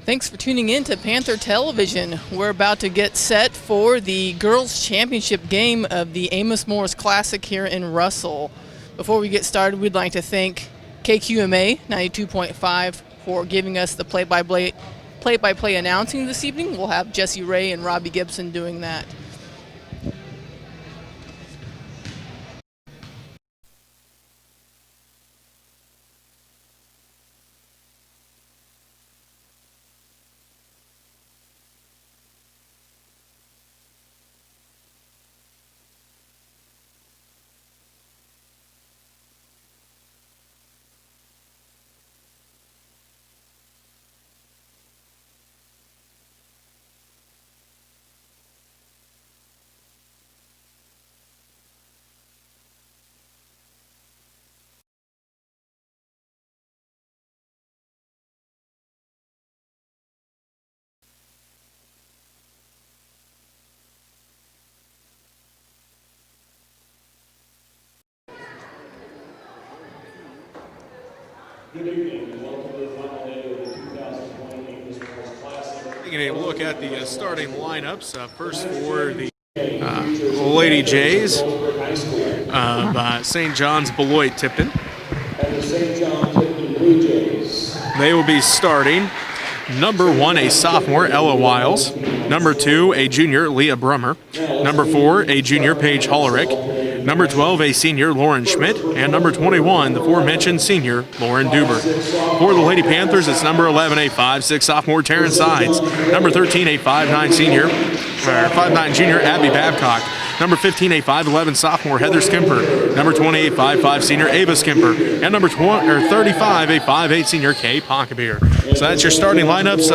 Thanks for tuning in to Panther Television. We're about to get set for the Girls Championship game of the Amos-Morris Classic here in Russell. Before we get started, we'd like to thank KQMA 92.5 for giving us the play-by-play announcing this evening. We'll have Jesse Ray and Robbie Gibson doing that. Good evening and welcome to the final day of the 2020 Amos-Morris Classic. Taking a look at the starting lineups. First for the Lady Jays of St. John's Beloit-St. And the St. John Tipton Blue Jays. They will be starting number 1, a sophomore, Ella Wiles. Number 2, a junior, Leah Brummer. Number 4, a junior, Paige Hollerick. Number 12, a senior, Lauren Schmidt. And number 21, the aforementioned senior, Lauren Dubert. For the Lady Panthers, it's number 11, a 5'6" sophomore, Taryn Sides. Number 13, a 5'9" junior, Abby Babcock. Number 15, a 5'11" sophomore, Heather Skimper. Number 20, a 5'5" senior, Ava Skimper. And number 35, a 5'8" senior, Kay Pockabir. So that's your starting lineups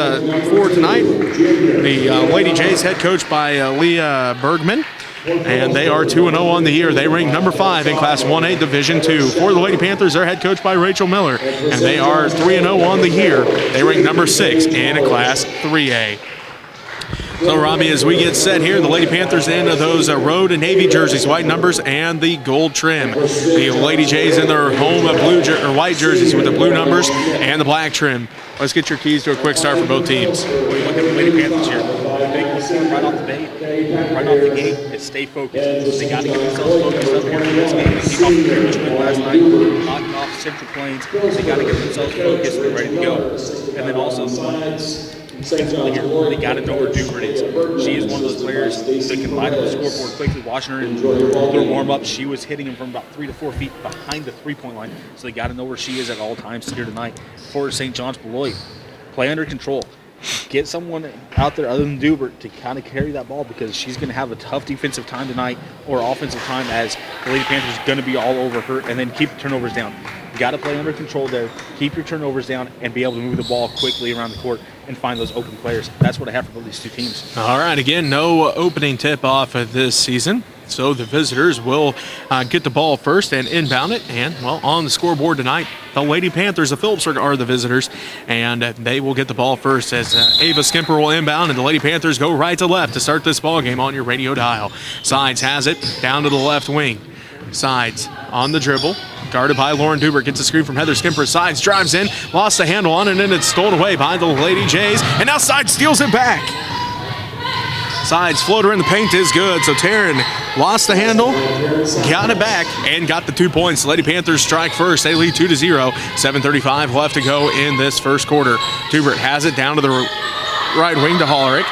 for tonight. The Lady Jays head coached by Leah Bergman. And they are 2-0 on the year. They rank number 5 in Class 1A Division II. For the Lady Panthers, they're head coached by Rachel Miller. And they are 3-0 on the year. They rank number 6 in Class 3A. So, Robbie, as we get set here, the Lady Panthers in those road and navy jerseys, white numbers, and the gold trim. The Lady Jays in their home white jerseys with the blue numbers and the black trim. Let's get your keys to a quick start for both teams. When you look at the Lady Panthers here, right off the gate, is stay focused. They got to get themselves focused up here in this game. They came off the huge win last night, knocking off Central Plains. They got to get themselves focused and ready to go. And then also, they got to know where Dubert is. She is one of those players that can light up the scoreboard quickly. Watching her in their warm-up, she was hitting them from about 3 to 4 feet behind the three-point line. So they got to know where she is at all times here tonight. For St. John's Beloit, play under control. Get someone out there other than Dubert to kind of carry that ball, because she's going to have a tough defensive time tonight, or offensive time, as the Lady Panthers are going to be all over her, and then keep the turnovers down. You got to play under control there, keep your turnovers down, and be able to move the ball quickly around the court and find those open players. That's what I have for both these two teams. All right, again, no opening tip-off of this season. So the visitors will get the ball first and inbound it. And, well, on the scoreboard tonight, the Lady Panthers of Phillipsburg are the visitors, and they will get the ball first as Ava Skimper will inbound, and the Lady Panthers go right to left to start this ball game on your radio dial. Sides has it down to the left wing. Sides on the dribble, guarded by Lauren Dubert, gets a screen from Heather Skimper. Sides drives in, lost the handle on it, and then it's stolen away by the Lady Jays, and now Sides steals it back. Sides floater in the paint is good, so Taryn lost the handle, got it back, and got the 2 points. The Lady Panthers strike first. They lead 2-0. 7:35 left to go in this first quarter. Dubert has it down to the right wing to Hollerick.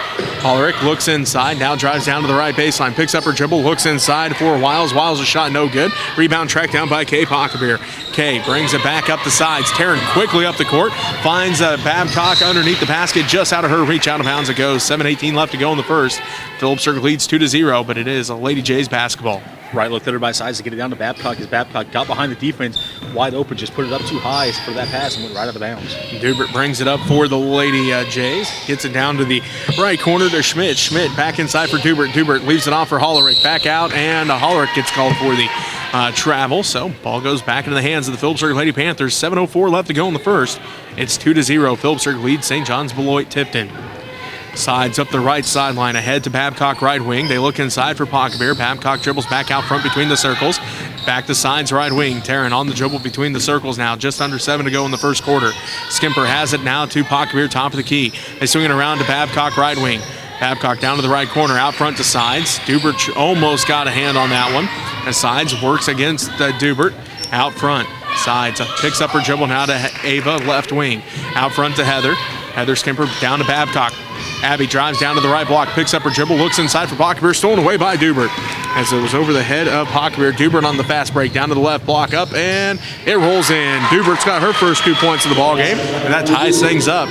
Hollerick looks inside, now drives down to the right baseline, picks up her dribble, looks inside for Wiles. Wiles' a shot no good. Rebound tracked down by Kay Pockabir. Kay brings it back up the sides. Taryn quickly up the court, finds Babcock underneath the basket, just out of her reach, out of bounds it goes. 7:18 left to go in the first. Phillipsburg leads 2-0, but it is a Lady Jays basketball. Right, looked at her by sides to get it down to Babcock, as Babcock got behind the defense, wide open, just put it up too high for that pass and went right out of bounds. Dubert brings it up for the Lady Jays, gets it down to the right corner to Schmidt. Schmidt back inside for Dubert. Dubert leaves it off for Hollerick, back out, and Hollerick gets called for the travel. So ball goes back into the hands of the Phillipsburg Lady Panthers. 7:04 left to go in the first. It's 2-0. Phillipsburg leads St. John's Beloit-St. Sides up the right sideline, ahead to Babcock right wing. They look inside for Pockabir. Babcock dribbles back out front between the circles. Back to sides right wing. Taryn on the dribble between the circles now. Just under 7 to go in the first quarter. Skimper has it now to Pockbeer, top of the key. They swing it around to Babcock right wing. Babcock down to the right corner, out front to Sides. Dubert almost got a hand on that one. As Sides works against Dubert out front. Sides picks up her dribble now to Ava, left wing. Out front to Heather. Heather Skimper down to Babcock. Abby drives down to the right block, picks up her dribble, looks inside for Pockbeer, stolen away by Dubert. As it was over the head of Pockbeer. Dubert on the fast break, down to the left block, up, and it rolls in. Dubert's got her first 2 points of the ball game, and that ties things up.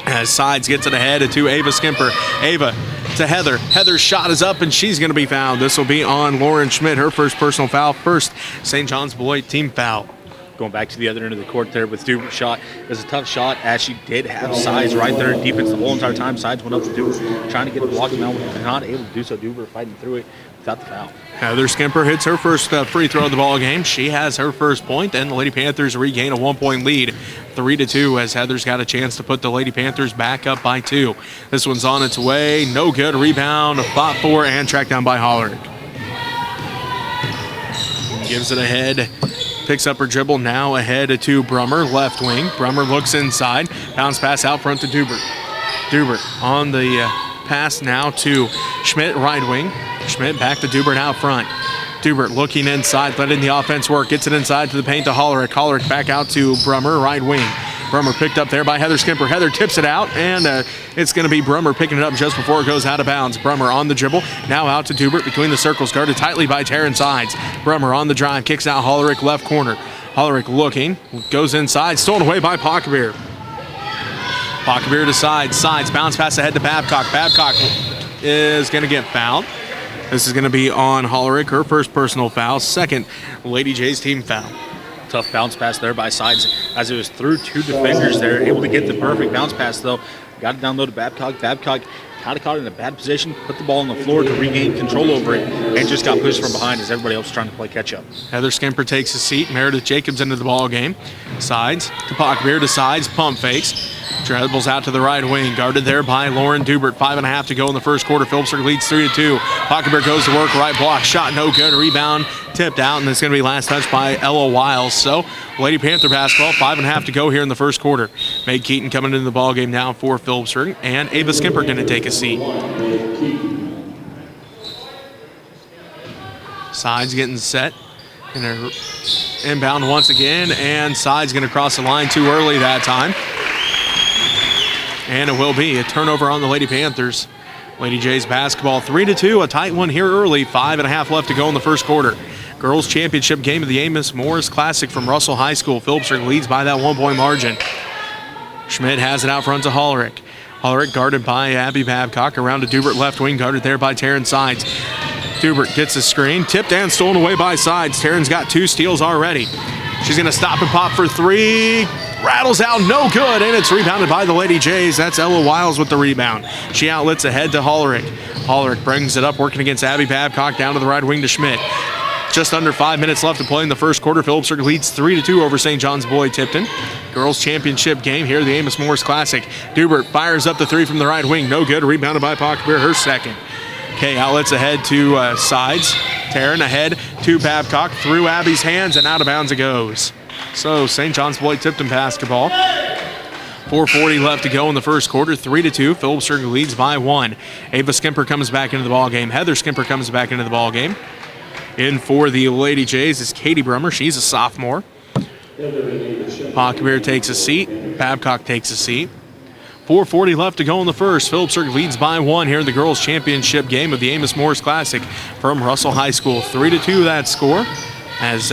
As Sides gets it ahead to Ava Skimper. Ava to Heather. Heather's shot is up, and she's going to be fouled. This will be on Lauren Schmidt, her first personal foul. First St. John's Beloit team foul. Going back to the other end of the court there with Dubert's shot. It was a tough shot as she did have Sides right there in defense the whole entire time. Sides went up to Dubert, trying to get it blocked him out, but not able to do so. Dubert fighting through it without the foul. Heather Skimper hits her first free throw of the ball game. She has her first point, and the Lady Panthers regain a 1-point lead, 3-2, as Heather's got a chance to put the Lady Panthers back up by 2. This one's on its way. No good. Rebound, fought for, and tracked down by Hollerick. Gives it ahead. Picks up her dribble, now ahead to Brummer, left wing. Brummer looks inside. Bounce pass out front to Dubert. Dubert on the pass now to Schmidt, right wing. Schmidt back to Dubert out front. Dubert looking inside, letting the offense work. Gets it inside to the paint to Hollerick. Hollerick back out to Brummer, right wing. Brummer picked up there by Heather Skimper. Heather tips it out, and it's going to be Brummer picking it up just before it goes out of bounds. Brummer on the dribble, now out to Dubert between the circles, guarded tightly by Taryn Sides. Brummer on the drive, kicks out Hollerick left corner. Hollerick looking, goes inside, stolen away by Pockbeer. Pockbeer to Sides, bounce pass ahead to Babcock. Babcock is going to get fouled. This is going to be on Hollerick, her first personal foul, second Lady Jays team foul. Tough bounce pass there by Sides as it was through 2 defenders there. Able to get the perfect bounce pass, though. Got it down low to Babcock. Babcock kind of caught it in a bad position, put the ball on the floor to regain control over it, and just got pushed from behind as everybody else was trying to play catch-up. Heather Skimper takes a seat. Meredith Jacobs into the ball game. Sides to Pockbeer to Sides. Pump fakes. Dribbles out to the right wing. Guarded there by Lauren Dubert. 5.5 to go in the first quarter. Phillipsburg leads 3-2. Pockbeer goes to work. Right block. Shot no good. Rebound tipped out. And it's going to be last touch by Ella Wiles. So Lady Panther basketball. 5.5 to go here in the first quarter. Meg Keaton coming into the ball game now for Phillipsburg. And Ava Skimper going to take a seat. Sides getting set. And they're inbound once again. And Sides going to cross the line too early that time. And it will be a turnover on the Lady Panthers. Lady Jays basketball 3-2, a tight one here early. 5.5 left to go in the first quarter. Girls Championship game of the Amos-Morris Classic from Russell High School. Phillipsburg leads by that 1-point margin. Schmidt has it out front to Hollerick. Hollerick guarded by Abby Babcock. Around to Dubert left wing, guarded there by Taryn Sides. Dubert gets a screen, tipped and stolen away by Sides. Taryn's got 2 steals already. She's going to stop and pop for 3. Rattles out, no good, and it's rebounded by the Lady Jays. That's Ella Wiles with the rebound. She outlets ahead to Hollerick. Hollerick brings it up, working against Abby Babcock, down to the right wing to Schmidt. Just under 5 minutes left to play in the first quarter. Phillipsburg leads 3-2 over St. John's Beloit-Tipton. Girls Championship game here, the Amos-Morris Classic. Dubert fires up the 3 from the right wing, no good, rebounded by Pockbeer, her second. Okay, outlets ahead to Sides. Taryn ahead to Babcock, through Abby's hands, and out of bounds it goes. So St. John's Beloit-Tipton basketball. 4:40 left to go in the first quarter. 3-2. Phillipsburg leads by 1. Ava Skimper comes back into the ball game. Heather Skimper comes back into the ball game. In for the Lady Jays is Katie Brummer. She's a sophomore. Pockbeer takes a seat. Babcock takes a seat. 4:40 left to go in the first. Phillipsburg leads by 1 here in the girls' championship game of the Amos-Morris Classic from Russell High School. 3-2 that score as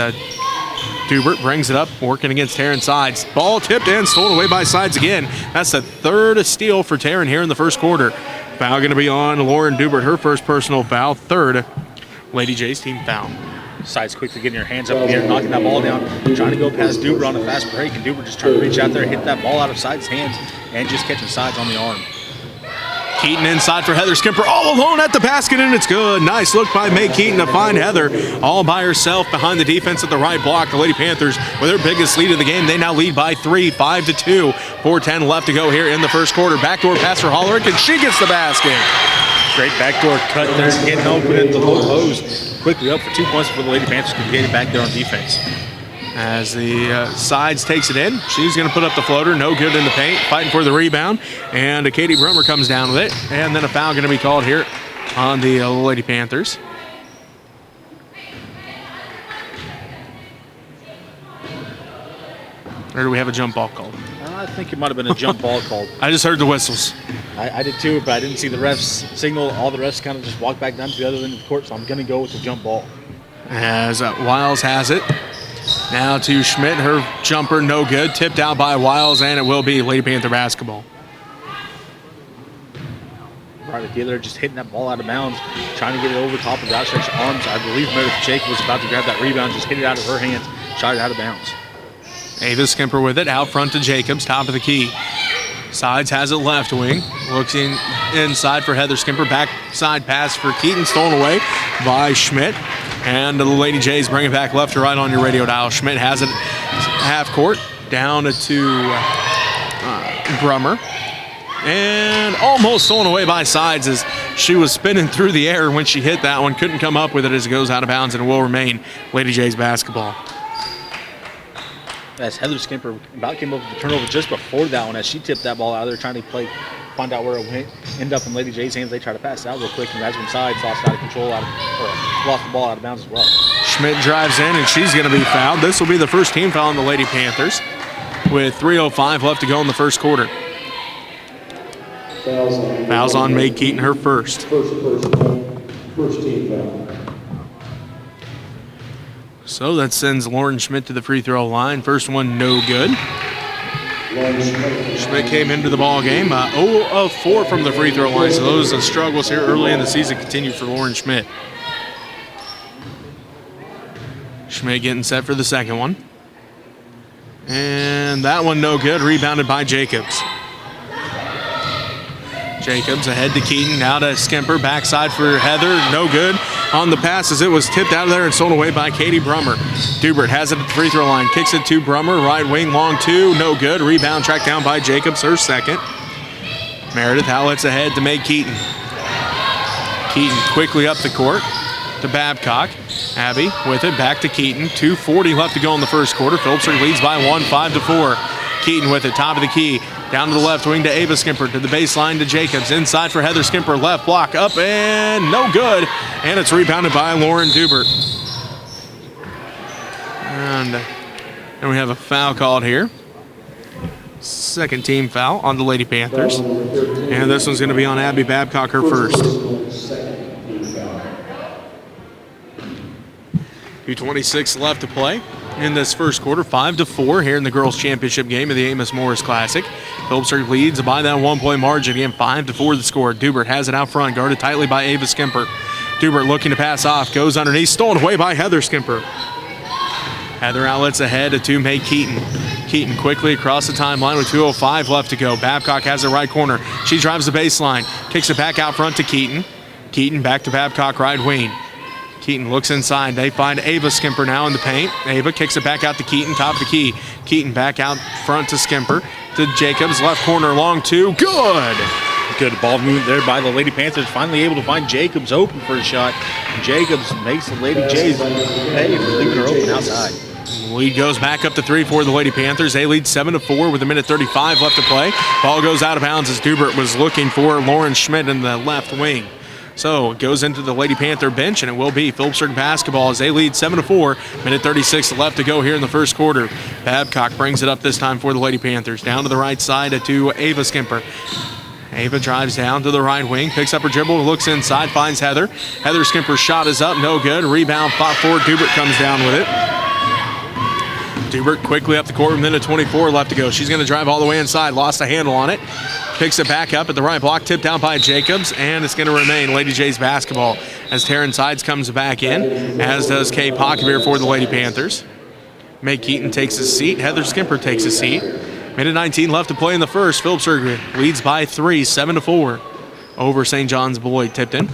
Dubert brings it up, working against Taryn Sides. Ball tipped and stolen away by Sides again. That's the third steal for Taryn here in the first quarter. Foul going to be on Lauren Dubert, her first personal foul, third Lady Jays team foul. Sides quickly getting her hands up in the air, knocking that ball down, trying to go past Dubert on a fast break, and Dubert just trying to reach out there, hit that ball out of Sides' hands, and just catching Sides on the arm. Keaton inside for Heather Skimper, all alone at the basket, and it's good. Nice look by May Keaton to find Heather all by herself behind the defense at the right block. The Lady Panthers, with their biggest lead of the game, they now lead by 3, 5-2. 4:10 left to go here in the first quarter. Backdoor pass for Hollerick, and she gets the basket. Great backdoor cut there, getting open in the low post. Quickly up for 2 points before the Lady Panthers can get it back there on defense. As the sides takes it in, she's going to put up the floater. No good in the paint. Fighting for the rebound. And Katie Brummer comes down with it. And then a foul going to be called here on the Lady Panthers. Or do we have a jump ball called? I think it might have been a jump ball called. I just heard the whistles. I did too, but I didn't see the refs signal. All the refs kind of just walked back down to the other end of the court, so I'm going to go with the jump ball. As Wiles has it. Now to Schmidt. Her jumper no good. Tipped out by Wiles, and it will be Lady Panther basketball. Right at the other, just hitting that ball out of bounds, trying to get it over top of the outstretched arms. I believe Meredith Jake was about to grab that rebound, just hit it out of her hands, shot it out of bounds. Ava Skimper with it, out front to Jacobs, top of the key. Sides has it left wing, looks inside for Heather Skimper, backside pass for Keaton, stolen away by Schmidt. And the Lady Jays bring it back left to right on your radio dial. Schmidt has it half court, down to Brummer. And almost stolen away by Sides as she was spinning through the air when she hit that one. Couldn't come up with it as it goes out of bounds, and it will remain Lady Jays basketball. As Heather Skimper about came up with the turnover just before that one, as she tipped that ball out there trying to find out where it went, end up in Lady J's hands. They try to pass it out real quick, and that's when Sides lost out of control, lost the ball out of bounds as well. Schmidt drives in, and she's going to be fouled. This will be the first team foul on the Lady Panthers with 3:05 left to go in the first quarter. Fouls on Meg Keaton, her first. First team foul. So that sends Lauren Schmidt to the free throw line. First one, no good. Schmidt came into the ball game 0 of 4 from the free throw line. So those struggles here early in the season continue for Lauren Schmidt. Schmidt getting set for the second one. And that one no good, rebounded by Jacobs. Jacobs ahead to Keaton, now to Skimper, backside for Heather, no good. On the pass as it was tipped out of there and stolen away by Katie Brummer. Dubert has it at the free throw line, kicks it to Brummer, right wing, long two, no good. Rebound tracked down by Jacobs, her second. Meredith outlets ahead to Meg Keaton. Keaton quickly up the court to Babcock. Abby with it, back to Keaton. 2:40 left to go in the first quarter. Phillipsburg leads by 1, 5-4. Keaton with it, top of the key. Down to the left wing to Ava Skimper, to the baseline to Jacobs. Inside for Heather Skimper, left block, up and no good. And it's rebounded by Lauren Dubert. And we have a foul called here. Second team foul on the Lady Panthers. And this one's going to be on Abby Babcock, her first. 2:26 left to play in this first quarter. 5-4 here in the girls' championship game of the Amos-Morris Classic. Phillipsburg leads by that 1-point margin. Again, 5-4 the score. Dubert has it out front, guarded tightly by Ava Skimper. Dubert looking to pass off, goes underneath, stolen away by Heather Skimper. Heather outlets ahead to Meg Keaton. Keaton quickly across the timeline with 2:05 left to go. Babcock has the right corner. She drives the baseline, kicks it back out front to Keaton. Keaton back to Babcock, right wing. Keaton looks inside. They find Ava Skimper now in the paint. Ava kicks it back out to Keaton, top of the key. Keaton back out front to Skimper, to Jacobs, left corner, long two, good! Good ball movement there by the Lady Panthers. Finally able to find Jacobs open for a shot. Jacobs makes the Lady Jays pay for leaving her open outside. Lead goes back up to 3 for the Lady Panthers. They lead 7-4 with 1:35 left to play. Ball goes out of bounds as Dubert was looking for Lauren Schmidt in the left wing. So it goes into the Lady Panther bench, and it will be Phillipsburg basketball as they lead 7-4. 1:36 left to go here in the first quarter. Babcock brings it up this time for the Lady Panthers. Down to the right side to Ava Skimper. Ava drives down to the right wing, picks up her dribble, looks inside, finds Heather. Heather Skimper's shot is up, no good. Rebound, fought forward. Dubert comes down with it. Dubert quickly up the court, 1:24 left to go. She's going to drive all the way inside, lost a handle on it. Picks it back up at the right block, tipped out by Jacobs, and it's going to remain Lady Jays basketball as Taryn Sides comes back in, as does Kay Pockavere for the Lady Panthers. Meg Keaton takes his seat. Heather Skimper takes his seat. 1:19 left to play in the first. Phillipsburg leads by 3, 7-4 over St. John's Beloit Tipton.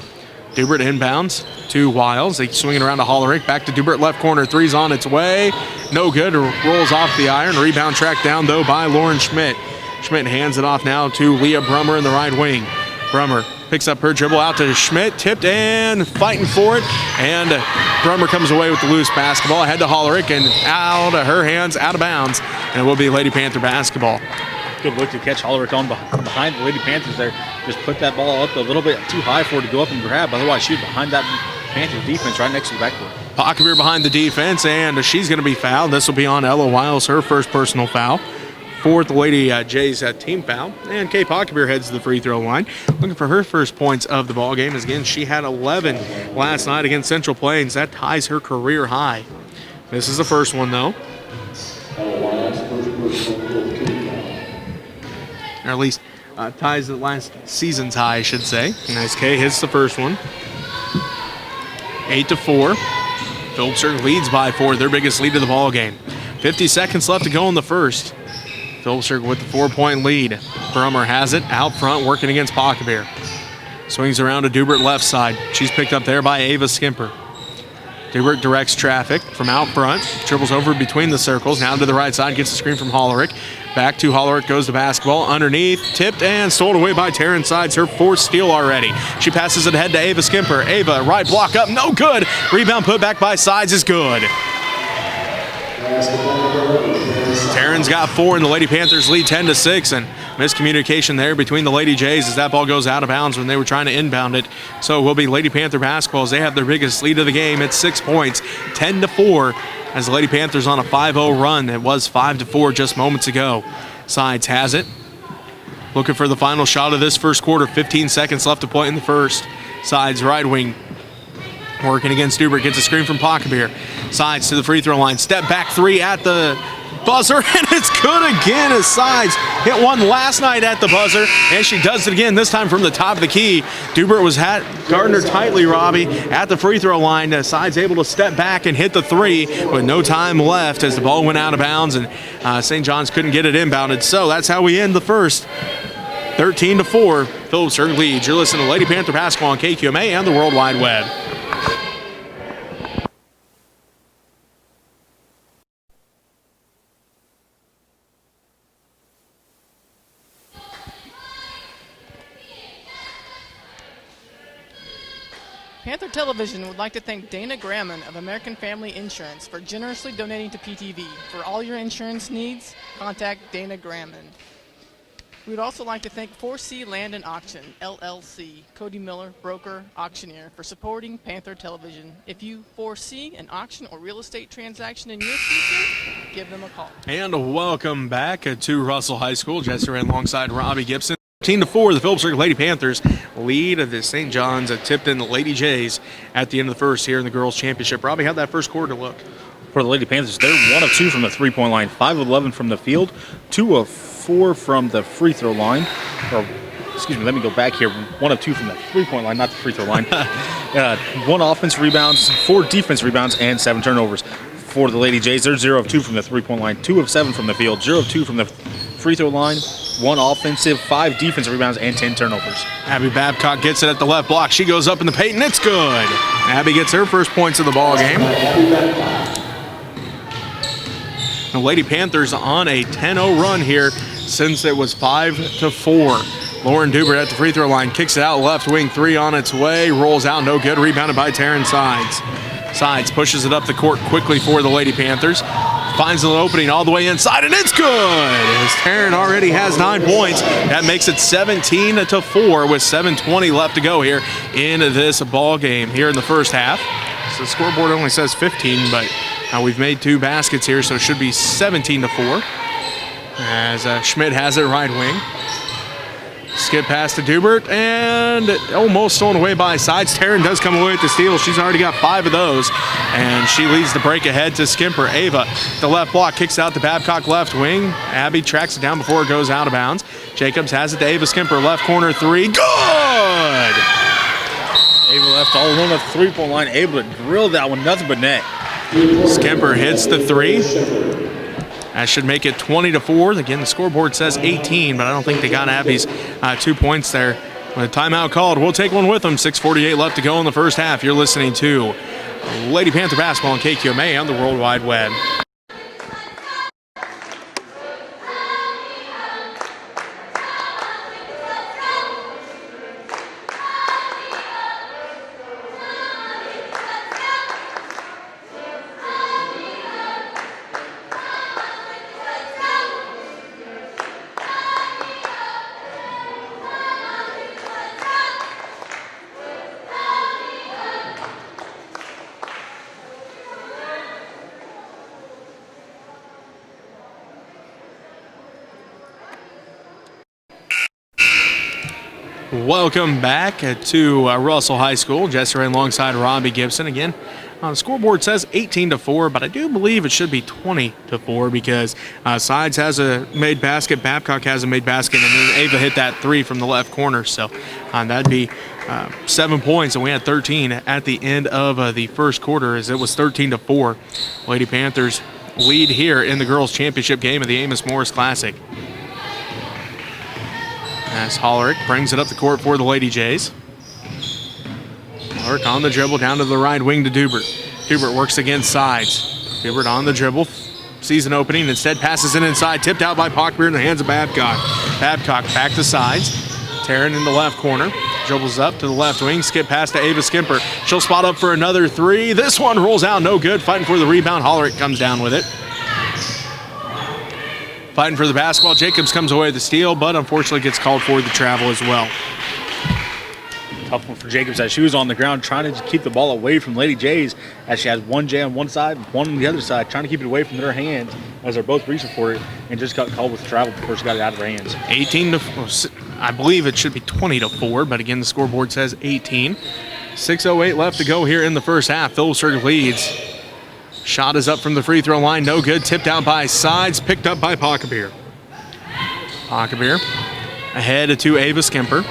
Dubert inbounds to Wiles. They swing it around to Hollerick. Back to Dubert, left corner. Three's on its way. No good. Rolls off the iron. Rebound tracked down, though, by Lauren Schmidt. Schmidt hands it off now to Leah Brummer in the right wing. Brummer Picks up her dribble out to Schmidt, tipped and fighting for it. And Brummer comes away with the loose basketball. Ahead to Hollerick and out of her hands, out of bounds. And it will be Lady Panther basketball. Good look to catch Hollerick on behind the Lady Panthers there. Just put that ball up a little bit too high for her to go up and grab. Otherwise, she was behind that Panther defense right next to the backboard. Pocketbeer behind the defense, and she's going to be fouled. This will be on Ella Wiles, her first personal foul. Fourth Lady Jays team foul. And Kay Pocketbeer heads to the free throw line, looking for her first points of the ball game. As again, she had 11 last night against Central Plains. That ties her career high. This is the first one, though. Or at least ties the last season's high, I should say. Nice. Kay hits the first one. 8-4. Phillipsburg leads by 4, their biggest lead of the ball game. 50 seconds left to go in the first. Phillipsburg with the 4-point lead. Brummer has it out front, working against Pocketbeer. Swings around to Dubert left side. She's picked up there by Ava Skimper. Dubert directs traffic from out front, dribbles over between the circles, now to the right side, gets a screen from Hollerick. Back to Hollerick goes the basketball, underneath, tipped and stolen away by Taryn Sides, her fourth steal already. She passes it ahead to Ava Skimper. Ava, right block up, no good. Rebound put back by Sides is good. Taryn's got 4 and the Lady Panthers lead 10-6, and miscommunication there between the Lady Jays as that ball goes out of bounds when they were trying to inbound it. So it will be Lady Panther basketball as they have their biggest lead of the game at 6 points, 10-4, as the Lady Panthers on a 5-0 run. It was 5-4 just moments ago. Sides has it. Looking for the final shot of this first quarter. 15 seconds left to play in the first. Sides right wing. Working against Dubert. Gets a screen from Pocketbeer. Sides to the free throw line. Step back 3 at the buzzer, and it's good again as Sides hit one last night at the buzzer, and she does it again, this time from the top of the key. Dubert was guarding her tightly, Robbie, at the free throw line. Sides able to step back and hit the 3 with no time left as the ball went out of bounds, and St. John's couldn't get it inbounded. So that's how we end the first. 13-4, Phillipsburg leads. You're listening to Lady Panther basketball on KQMA and the World Wide Web. Panther Television would like to thank Dana Graman of American Family Insurance for generously donating to PTV. For all your insurance needs, contact Dana Graman. We would also like to thank 4C Land and Auction, LLC, Cody Miller, broker, auctioneer, for supporting Panther Television. If you foresee an auction or real estate transaction in your future, give them a call. And welcome back to Russell High School. Jesse ran alongside Robbie Gibson. 13-4, the Phillipsburg Lady Panthers lead the St. John's Tipton Lady Jays at the end of the first here in the girls' championship. Robbie, how'd that first quarter look? For the Lady Panthers, they're 1 of 2 from the three-point line, 5 of 11 from the field, 2 of 4 from the free throw line. Or, excuse me, let me go back here. 1 of 2 from the three-point line, not the free throw line. 1 offense rebounds, 4 defense rebounds, and 7 turnovers. For the Lady Jays, they're 0 of 2 from the three-point line, 2 of 7 from the field, 0 of 2 from the free throw line, 1 offensive, 5 defensive rebounds, and 10 turnovers. Abby Babcock gets it at the left block. She goes up in the paint, and it's good. Abby gets her first points of the ball game. The Lady Panthers on a 10-0 run here since it was 5-4. Lauren Dubert at the free throw line, kicks it out left wing, 3 on its way, rolls out, no good, rebounded by Taryn Sides. Sides pushes it up the court quickly for the Lady Panthers. Finds an opening all the way inside, and it's good! As Taryn already has 9 points. That makes it 17-4 with 7:20 left to go here in this ball game here in the first half. So the scoreboard only says 15, but we've made 2 baskets here, so it should be 17-4. As Schmidt has it right wing. Skip pass to Dubert, and almost stolen away by Sides. Taryn does come away with the steal. She's already got 5 of those, and she leads the break ahead to Skimper. Ava, the left block, kicks out to Babcock left wing. Abby tracks it down before it goes out of bounds. Jacobs has it to Ava Skimper, left corner 3. Good! Ava left all alone at the three-point line, able to drill that one, nothing but net. Skimper hits the 3. That should make it 20-4. Again, the scoreboard says 18, but I don't think they got Abby's 2 points there. With a timeout called, we'll take one with them. 6:48 left to go in the first half. You're listening to Lady Panther basketball on KQMA on the World Wide Web. Welcome back to Russell High School. Jesse Ray alongside Robbie Gibson. Again, the scoreboard says 18-4, but I do believe it should be 20-4 because Sides has a made basket, Babcock has a made basket, and then Ava hit that three from the left corner. So that'd be 7 points, and we had 13 at the end of the first quarter as it was 13-4. Lady Panthers lead here in the girls' championship game of the Amos-Morris Classic. As Hollerick brings it up the court for the Lady Jays. Hollerick on the dribble down to the right wing to Dubert. Dubert works against Sides. Dubert on the dribble, sees an opening, instead passes it inside, tipped out by Pockbeer in the hands of Babcock. Babcock back to Sides. Taryn in the left corner. Dribbles up to the left wing, skip pass to Ava Skimper. She'll spot up for another three. This one rolls out, no good. Fighting for the rebound. Hollerick comes down with it. Fighting for the basketball. Jacobs comes away with the steal, but unfortunately gets called for the travel as well. Tough one for Jacobs as she was on the ground trying to keep the ball away from Lady Jays as she has one J on one side, one on the other side, trying to keep it away from their hands as they're both reaching for it and just got called with the travel before she got it out of her hands. I believe it should be 20-4, but again, the scoreboard says 18. 6:08 left to go here in the first half. Phillipsburg leads. Shot is up from the free throw line, no good. Tipped out by Sides, picked up by Pockbeer. Pockbeer ahead to Ava Skimper.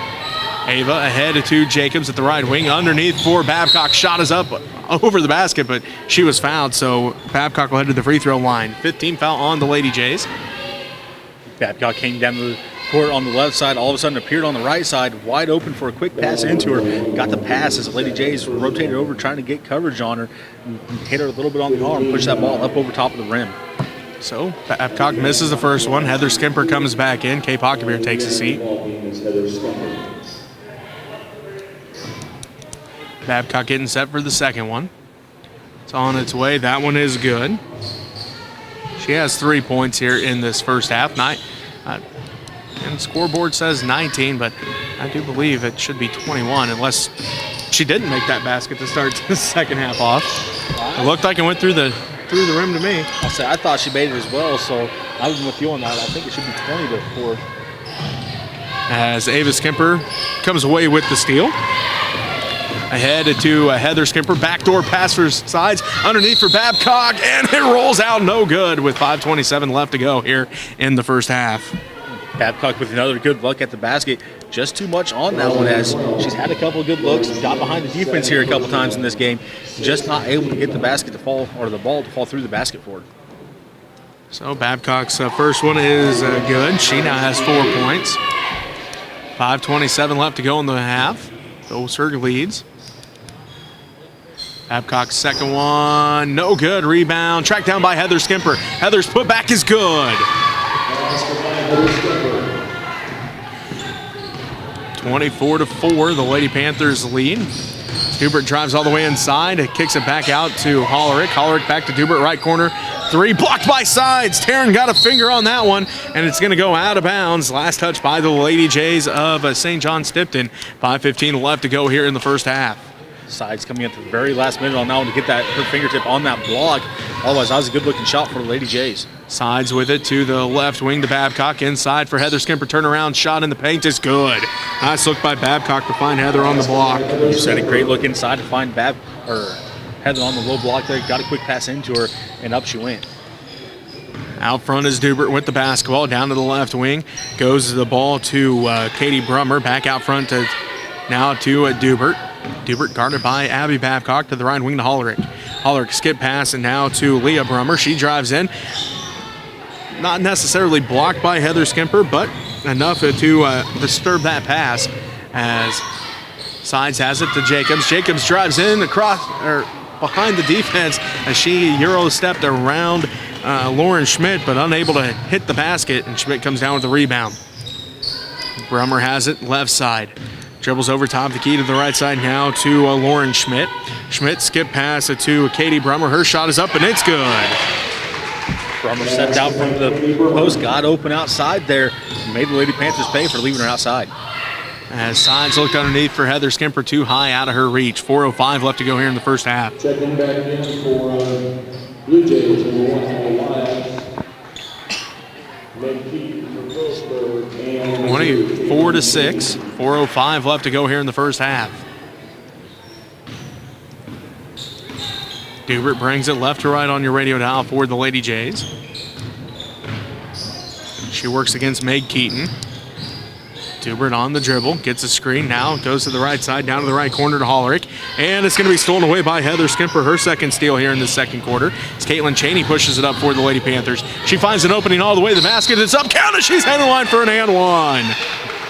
Ava ahead to Jacobs at the right wing. Underneath for Babcock. Shot is up over the basket, but she was fouled, so Babcock will head to the free throw line. 15 foul on the Lady Jays. Babcock came down the court on the left side, all of a sudden appeared on the right side, wide open for a quick pass into her. Got the pass as the Lady Jays rotated over trying to get coverage on her. And hit her a little bit on the arm, push that ball up over top of the rim. So Babcock misses the first one. Heather Skimper comes back in. Kay Pockbeer takes a seat. Babcock getting set for the second one. It's on its way. That one is good. She has 3 points here in this first half. And the scoreboard says 19, but I do believe it should be 21 unless she didn't make that basket to start the second half off. It looked like it went through the rim to me. I thought she made it as well, so I was with you on that. I think it should be 20-4. As Ava Skimper comes away with the steal. Ahead to Heather Skimper. Backdoor pass for Sides. Underneath for Babcock. And it rolls out no good with 5:27 left to go here in the first half. Babcock with another good look at the basket. Just too much on that one as she's had a couple of good looks. Got behind the defense here a couple times in this game. Just not able to get the basket to fall, or the ball to fall through the basket for her. So Babcock's first one is good. She now has 4 points. 5:27 left to go in the half. Phillipsburg leads. Babcock's second one, no good. Rebound, tracked down by Heather Skimper. Heather's putback is good. 24-4, the Lady Panthers lead. Dubert drives all the way inside, kicks it back out to Hollerick. Hollerick back to Dubert, right corner. Three blocked by Sides. Taryn got a finger on that one, and it's going to go out of bounds. Last touch by the Lady Jays of St. John Stipton. 5:15 left to go here in the first half. Sides coming at the very last minute on that one to get that her fingertip on that block. Otherwise, that was a good looking shot for the Lady Jays. Sides with it to the left wing to Babcock. Inside for Heather Skimper. Turnaround shot in the paint is good. Nice look by Babcock to find Heather on the block. You said a great look inside to find Heather on the low block there. Got a quick pass into her, and up she went. Out front is Dubert with the basketball. Down to the left wing. Goes the ball to Katie Brummer. Back out front now to Dubert. Dubert guarded by Abby Babcock to the right wing to Hollerick. Hollerick skip pass and now to Leah Brummer. She drives in. Not necessarily blocked by Heather Skimper, but enough to disturb that pass as Sides has it to Jacobs. Jacobs drives in across or behind the defense as she Euro stepped around Lauren Schmidt, but unable to hit the basket, and Schmidt comes down with the rebound. Brummer has it left side. Dribbles over top the key to the right side now to Lauren Schmidt. Schmidt skip pass to Katie Brummer. Her shot is up and it's good. Brummer stepped out from the post, got open outside there, made the Lady Panthers pay for leaving her outside. As Sides looked underneath for Heather Skimper, too high out of her reach. 4:05 left to go here in the first half. Checking back in for Blue Jays, number 1 on the line. McKee for Phillipsburg and 24-6. 4:05 left to go here in the first half. Dubert brings it left to right on your radio dial for the Lady Jays. She works against Meg Keaton. Dubert on the dribble, gets a screen, now goes to the right side, down to the right corner to Hollerick, and it's going to be stolen away by Heather Skimper, her second steal here in the second quarter. As Caitlin Cheney pushes it up for the Lady Panthers. She finds an opening all the way to the basket, it's up, count it, she's heading line for an and one.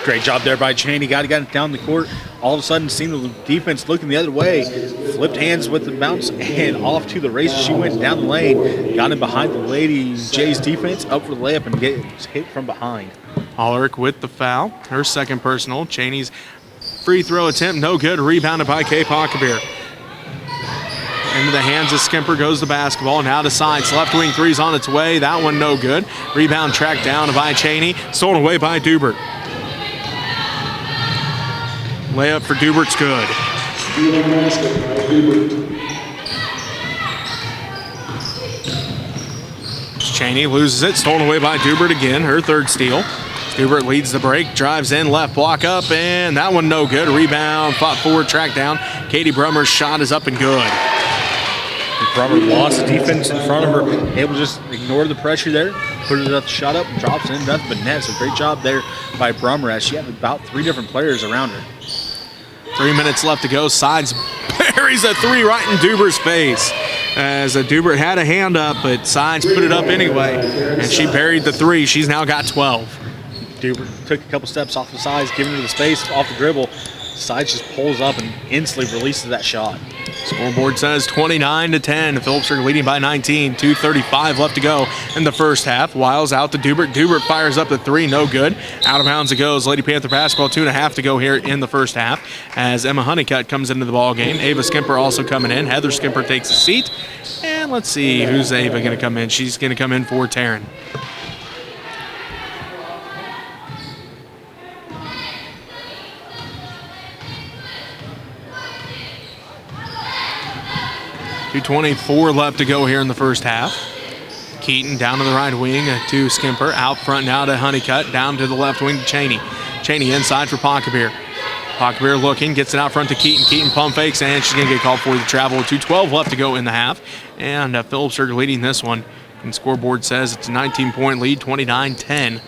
Great job there by Cheney. Got it down the court. All of a sudden, seen the defense looking the other way. Flipped hands with the bounce and off to the races. She went down the lane, got in behind the Lady Jays defense, up for the layup, and gets hit from behind. Hollerick with the foul, her second personal. Cheney's free throw attempt, no good. Rebounded by Kay Pockabir. Into the hands of Skimper goes the basketball. Now to Sides. Left wing three's on its way. That one no good. Rebound tracked down by Cheney. Stolen away by Dubert. Layup for Dubert's good. Cheney loses it. Stolen away by Dubert again. Her third steal. Dubert leads the break. Drives in. Left block up. And that one no good. Rebound. Fought forward. Tracked down. Katie Brummer's shot is up and good. Brummer lost the defense in front of her. Able to just ignore the pressure there. Put it shot up. Drops in. Nothing but net. So great job there by Brummer as she had about 3 different players around her. 3 minutes left to go. Sides buries a three right in Dubert's face. As Dubert had a hand up, but Sides put it up anyway. And she buried the three. She's now got 12. Dubert took a couple steps off the sides, giving her the space off the dribble. Sides just pulls up and instantly releases that shot. Scoreboard says 29-10. Phillipsburg leading by 19. 2:35 left to go in the first half. Wiles out to Dubert. Dubert fires up the three. No good. Out of bounds it goes. Lady Panther basketball. 2.5 to go here in the first half. As Emma Honeycutt comes into the ball game. Ava Skimper also coming in. Heather Skimper takes a seat. And let's see who's Ava going to come in. She's going to come in for Taryn. .224 left to go here in the first half. Keaton down to the right wing to Skimper. Out front now to Honeycutt. Down to the left wing to Cheney. Cheney inside for Pockabir. Pockabir looking, gets it out front to Keaton. Keaton pump fakes, and she's going to get called for the travel. 2:12 left to go in the half. And Phillipsburg leading this one. And scoreboard says it's a 19-point lead, 29-10.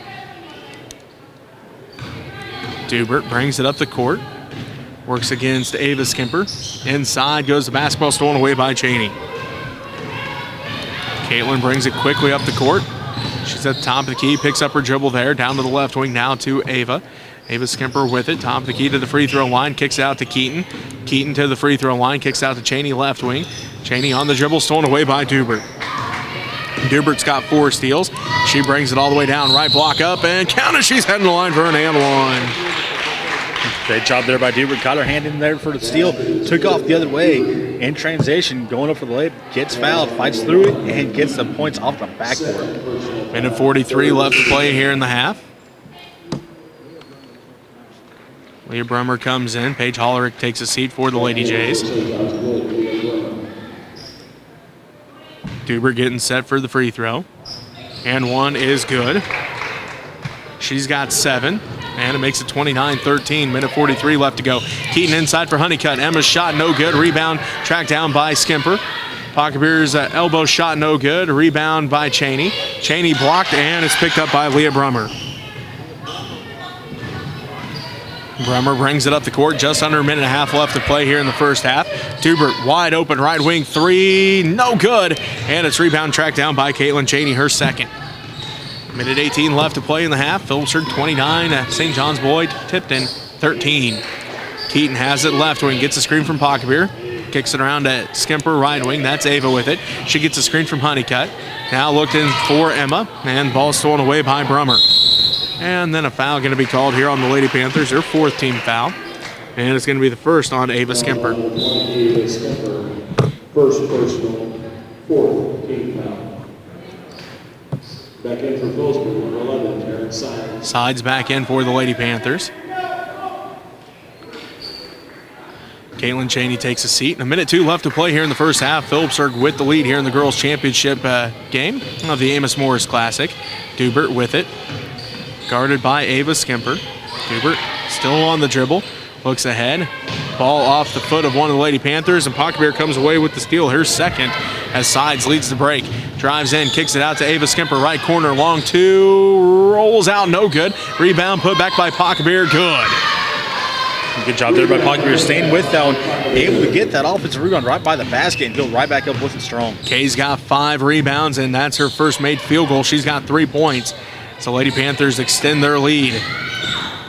Dubert brings it up the court. Works against Ava Skimper. Inside goes the basketball, stolen away by Cheney. Caitlin brings it quickly up the court. She's at the top of the key, picks up her dribble there, down to the left wing now to Ava. Ava Skimper with it, top of the key to the free throw line, kicks out to Keaton. Keaton to the free throw line, kicks out to Cheney left wing. Cheney on the dribble, stolen away by Dubert. Dubert's got 4 steals. She brings it all the way down, right block up, and count it, she's heading the line for an and one. Great job there by Dubert. Got her hand in there for the steal. Took off the other way in transition. Going up for the layup. Gets fouled. Fights through it and gets the points off the backboard. Minute 43 left to play here in the half. Leah Brummer comes in. Paige Hollerick takes a seat for the Lady Jays. Dubert getting set for the free throw. And one is good. She's got 7. And it makes it 29-13. Minute 43 left to go. Keaton inside for Honeycutt. Emma's shot no good. Rebound tracked down by Skimper. Pockabir's elbow shot no good. Rebound by Cheney. Cheney blocked, and it's picked up by Leah Brummer. Brummer brings it up the court. Just under a minute and a half left to play here in the first half. Dubert wide open right wing three. No good. And it's rebound tracked down by Caitlin Cheney, her second. Minute 18 left to play in the half. Phillipsburg 29, St. John's Beloit Tipton 13. Keaton has it left wing, gets a screen from Pockabir. Kicks it around to Skimper right wing. That's Ava with it. She gets a screen from Honeycutt. Now looked in for Emma, and ball stolen away by Brummer. And then a foul going to be called here on the Lady Panthers, their 4th team foul. And it's going to be the first on Ava Skimper. Ava Skimper, first personal, 4th team foul. Back in for Phillipsburg, number 11, Taryn Sides. Sides back in for the Lady Panthers. Caitlin Cheney takes a seat. A minute 2 left to play here in the first half. Phillipsburg with the lead here in the girls' championship game of the Amos-Morris Classic. Dubert with it. guarded by Ava Skimper. Dubert still on the dribble, looks ahead. Ball off the foot of one of the Lady Panthers, and Pocket Bear comes away with the steal, her second, as Sides leads the break. Drives in, kicks it out to Ava Skimper, right corner, long two, rolls out, no good. Rebound put back by Pocket Bear, good. Good job there by Pocket Bear, staying with that one, able to get that offensive rebound right by the basket and build right back up with it strong. Kay's got 5 rebounds, and that's her first made field goal. She's got 3 points. So Lady Panthers extend their lead.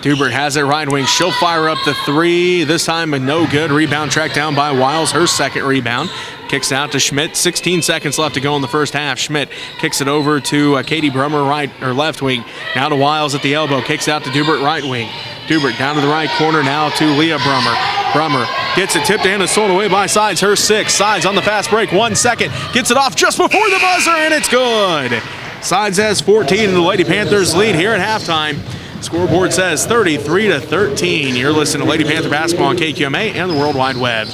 Dubert has it right wing. She'll fire up the 3. This time a no good. Rebound tracked down by Wiles. Her second rebound. Kicks out to Schmidt. 16 seconds left to go in the first half. Schmidt kicks it over to Katie Brummer, right or left wing. Now to Wiles at the elbow. Kicks out to Dubert, right wing. Dubert down to the right corner now to Leah Brummer. Brummer gets it tipped in and stolen away by Sides. Her 6. Sides on the fast break. 1 second. Gets it off just before the buzzer, and it's good. Sides has 14, and the Lady Panthers lead here at halftime. Scoreboard says 33-13. You're listening to Lady Panther basketball on KQMA and the World Wide Web.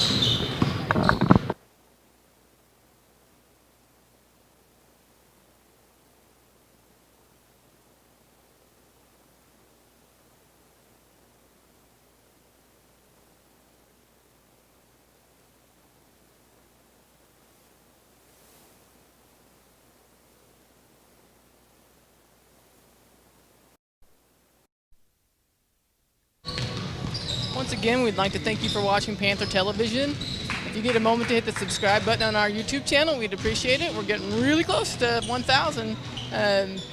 Once again, we'd like to thank you for watching Panther Television. If you get a moment to hit the subscribe button on our YouTube channel, we'd appreciate it. We're getting really close to 1,000,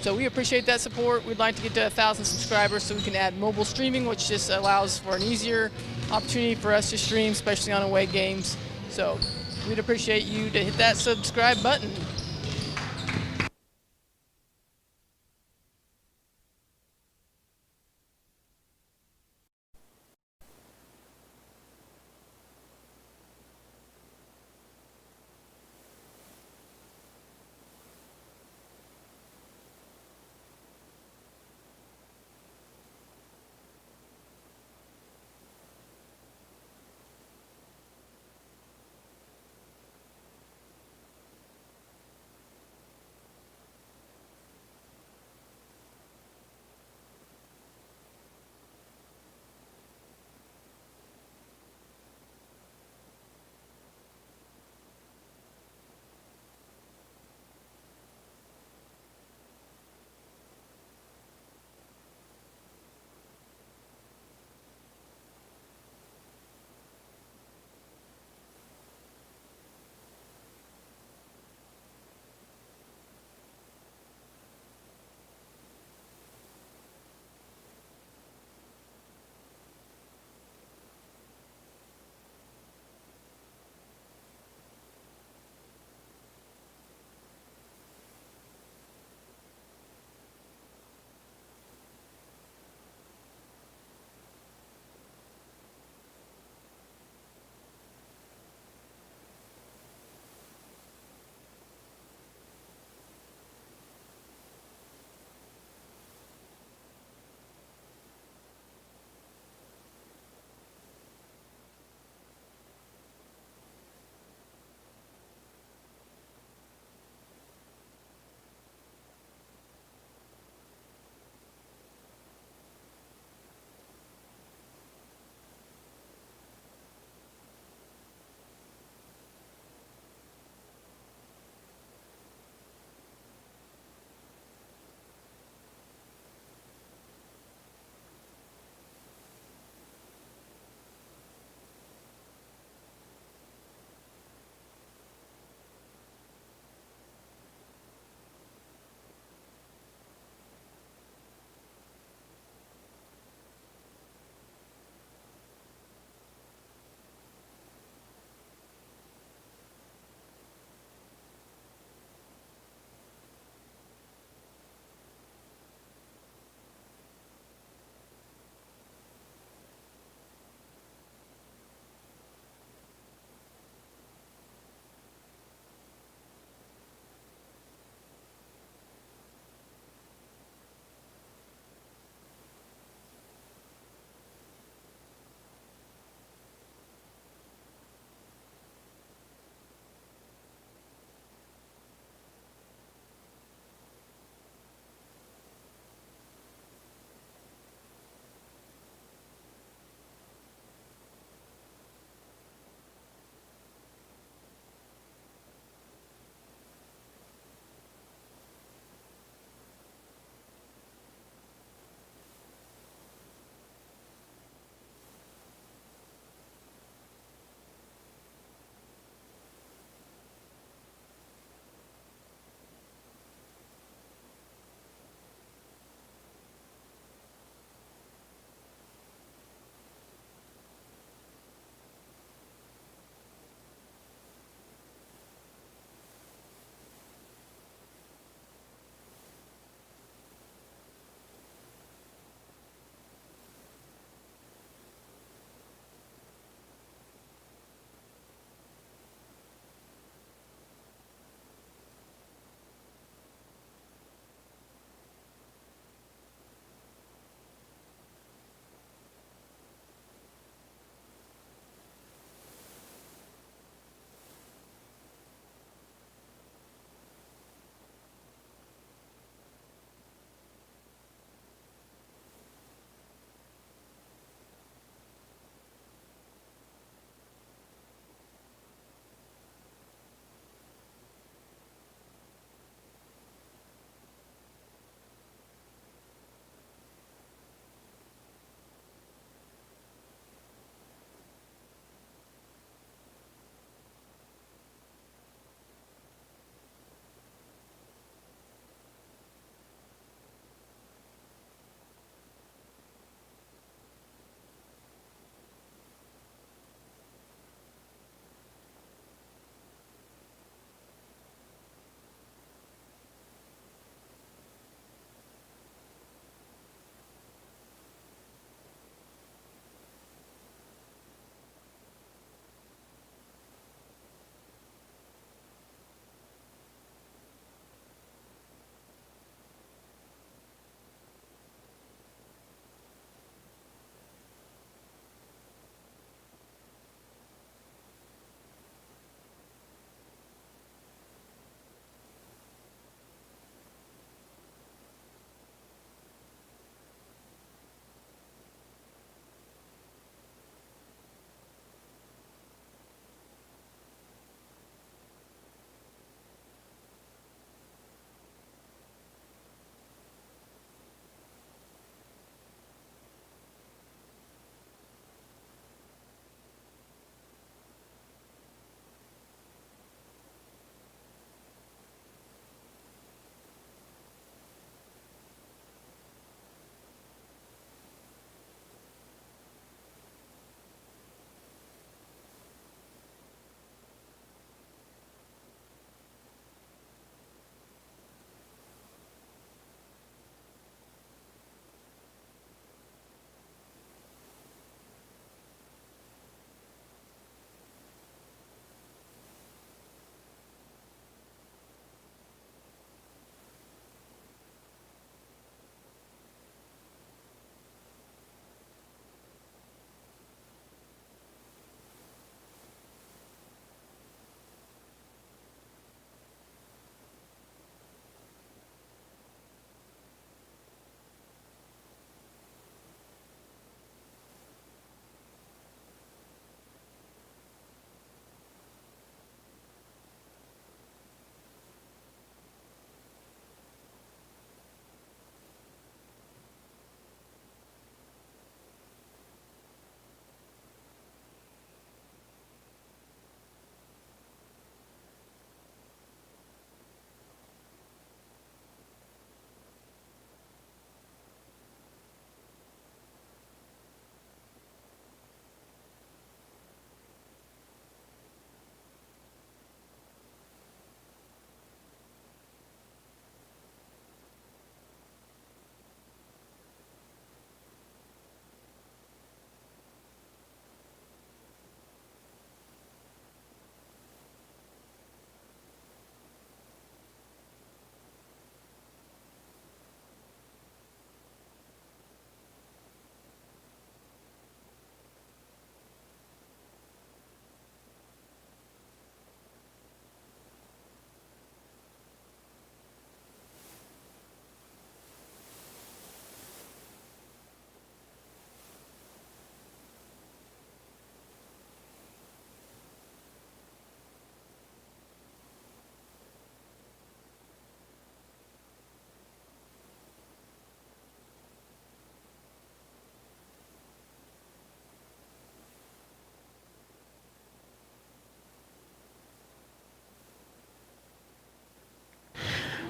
so we appreciate that support. We'd like to get to 1,000 subscribers so we can add mobile streaming, which just allows for an easier opportunity for us to stream, especially on away games. So we'd appreciate you to hit that subscribe button.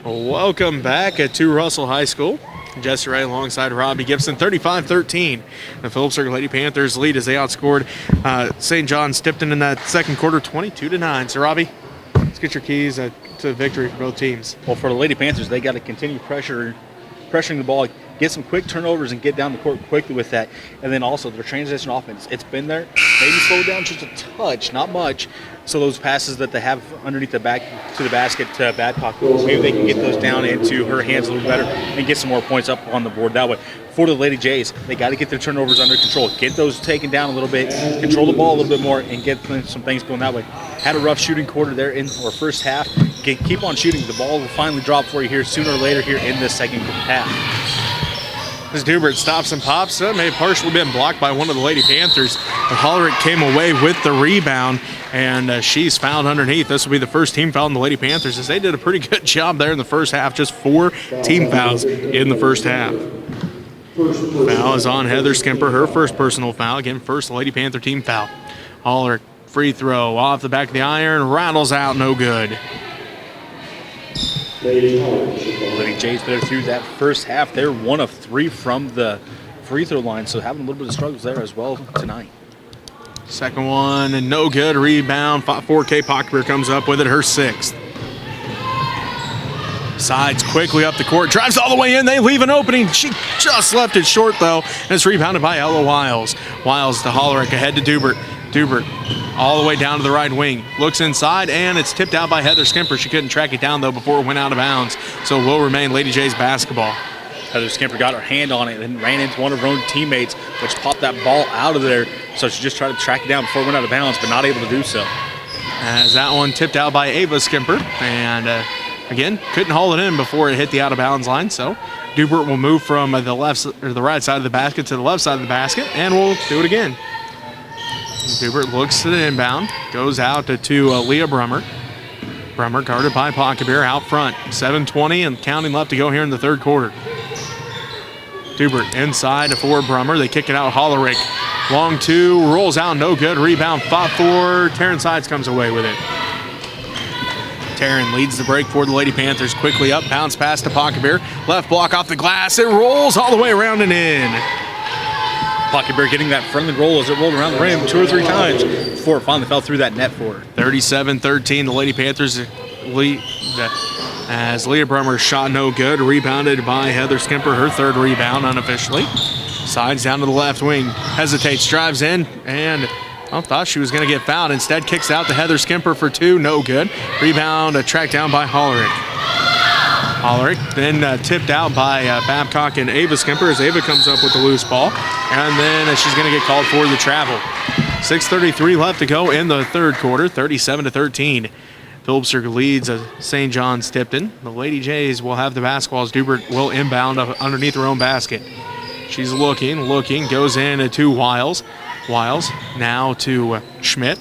Welcome back to Russell High School. Jesse Wright alongside Robbie Gibson, 35-13. The Phillipsburg Lady Panthers lead as they outscored St. John's Tipton in that second quarter, 22-9. So, Robbie, let's get your keys to the victory for both teams. Well, for the Lady Panthers, they got to continue pressuring the ball, get some quick turnovers, and get down the court quickly with that. And then also their transition offense, it's been there. Maybe slow down just a touch, not much. So those passes that they have underneath the back to the basket to Babcock, maybe they can get those down into her hands a little better and get some more points up on the board that way. For the Lady Jays, they got to get their turnovers under control, get those taken down a little bit, control the ball a little bit more, and get some things going that way. Had a rough shooting quarter there or first half. Keep on shooting. The ball will finally drop for you here sooner or later here in this second half. As Dubert stops and pops, may have partially been blocked by one of the Lady Panthers. But Hollerick came away with the rebound, and she's fouled underneath. This will be the first team foul in the Lady Panthers, as they did a pretty good job there in the first half. Just 4 team fouls in the first half. Foul is on Heather Skimper, her first personal foul. Again, first Lady Panther team foul. Hollerick, free throw off the back of the iron, rattles out, no good. Lady Jays there through that first half. They're 1 of 3 from the free throw line, so having a little bit of struggles there as well tonight. Second one, and no good. Rebound. 4K Pockbeer comes up with it, her 6th. Sides quickly up the court, drives all the way in. They leave an opening. She just left it short, though, and it's rebounded by Ella Wiles. Wiles to Hollerick, ahead to Dubert. Dubert all the way down to the right wing. Looks inside, and it's tipped out by Heather Skimper. She couldn't track it down, though, before it went out of bounds. So it will remain Lady Jays basketball. Heather Skimper got her hand on it and ran into one of her own teammates, which popped that ball out of there. So she just tried to track it down before it went out of bounds, but not able to do so. As that one tipped out by Ava Skimper. And, again, couldn't haul it in before it hit the out-of-bounds line. So Dubert will move from the right side of the basket to the left side of the basket, and we'll do it again. Dubert looks to the inbound, goes out to Leah Brummer. Brummer guarded by Pocketbeer out front. 7:20 and counting left to go here in the third quarter. Dubert inside for Brummer. They kick it out. Hollerick. Long 2, rolls out, no good. Rebound, fought for. Taryn Sides comes away with it. Taryn leads the break for the Lady Panthers. Quickly up, bounce pass to Pocketbeer. Left block off the glass. It rolls all the way around and in. Pocketbeer getting that friendly roll as it rolled around the rim 2 or 3 times before it finally fell through that net for her. 37-13, the Lady Panthers lead as Leah Brummer shot no good. Rebounded by Heather Skimper, her 3rd rebound unofficially. Sides down to the left wing, hesitates, drives in, and thought she was going to get fouled. Instead, kicks out to Heather Skimper for 2, no good. Rebound tracked down by Hollerick. Hollerick then tipped out by Babcock and Ava Skimper as Ava comes up with the loose ball. And then she's going to get called for the travel. 6:33 left to go in the third quarter, 37-13. Phillipsburg leads St. John's Tipton. The Lady Jays will have the basketball as Dubert will inbound underneath her own basket. She's looking, goes in to Wiles. Wiles now to Schmidt.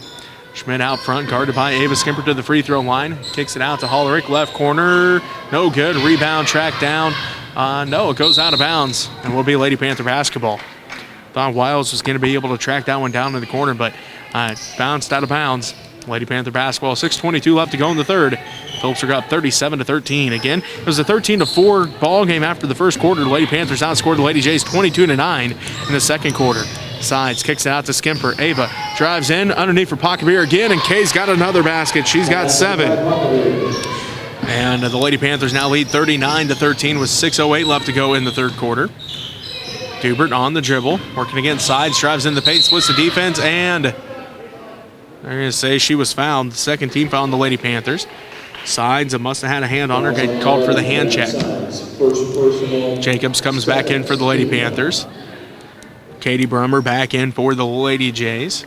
Schmidt out front, guarded by Ava Skimper to the free throw line. Kicks it out to Hollerick, left corner. No good. Rebound tracked down. No, it goes out of bounds and will be Lady Panther basketball. Thought Wiles was going to be able to track that one down in the corner, but bounced out of bounds. Lady Panther basketball. 6:22 left to go in the third. Phillipsburg up 37-13. Again, it was a 13-4 ball game after the first quarter. The Lady Panthers outscored the Lady Jays 22-9 in the second quarter. Sides, kicks it out to Skimper. Ava drives in underneath for Pocketbeer again, and Kay's got another basket. She's got 7. And the Lady Panthers now lead 39-13 with 6:08 left to go in the third quarter. Dubert on the dribble, working against Sides, drives in the paint, splits the defense, and they're going to say she was fouled. The second team foul on the Lady Panthers. Sides must have had a hand on her, get called for the hand check. Jacobs comes back in for the Lady Panthers. Katie Brummer back in for the Lady Jays.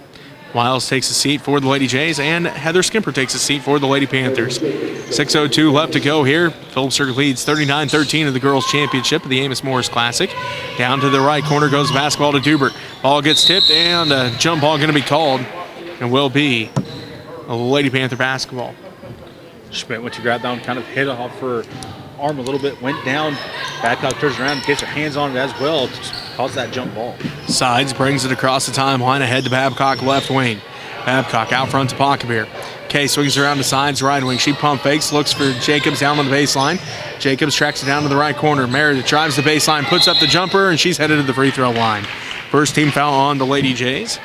Wiles takes a seat for the Lady Jays, and Heather Skimper takes a seat for the Lady Panthers. 6:02 left to go here. Phillipsburg leads 39-13 in the girls' championship of the Amos-Morris Classic. Down to the right corner goes the basketball to Dubert. Ball gets tipped, and a jump ball going to be called, and will be a Lady Panther basketball. Schmidt went to grab down, kind of hit off her arm a little bit, went down. Babcock turns around, gets her hands on it as well, caused that jump ball. Sides brings it across the timeline ahead to Babcock left wing. Babcock out front to Pocketbeer. Kay swings around the sides, right wing. She pump fakes, looks for Jacobs down on the baseline. Jacobs tracks it down to the right corner. Meredith drives the baseline, puts up the jumper, and she's headed to the free throw line. First team foul on the Lady Jays.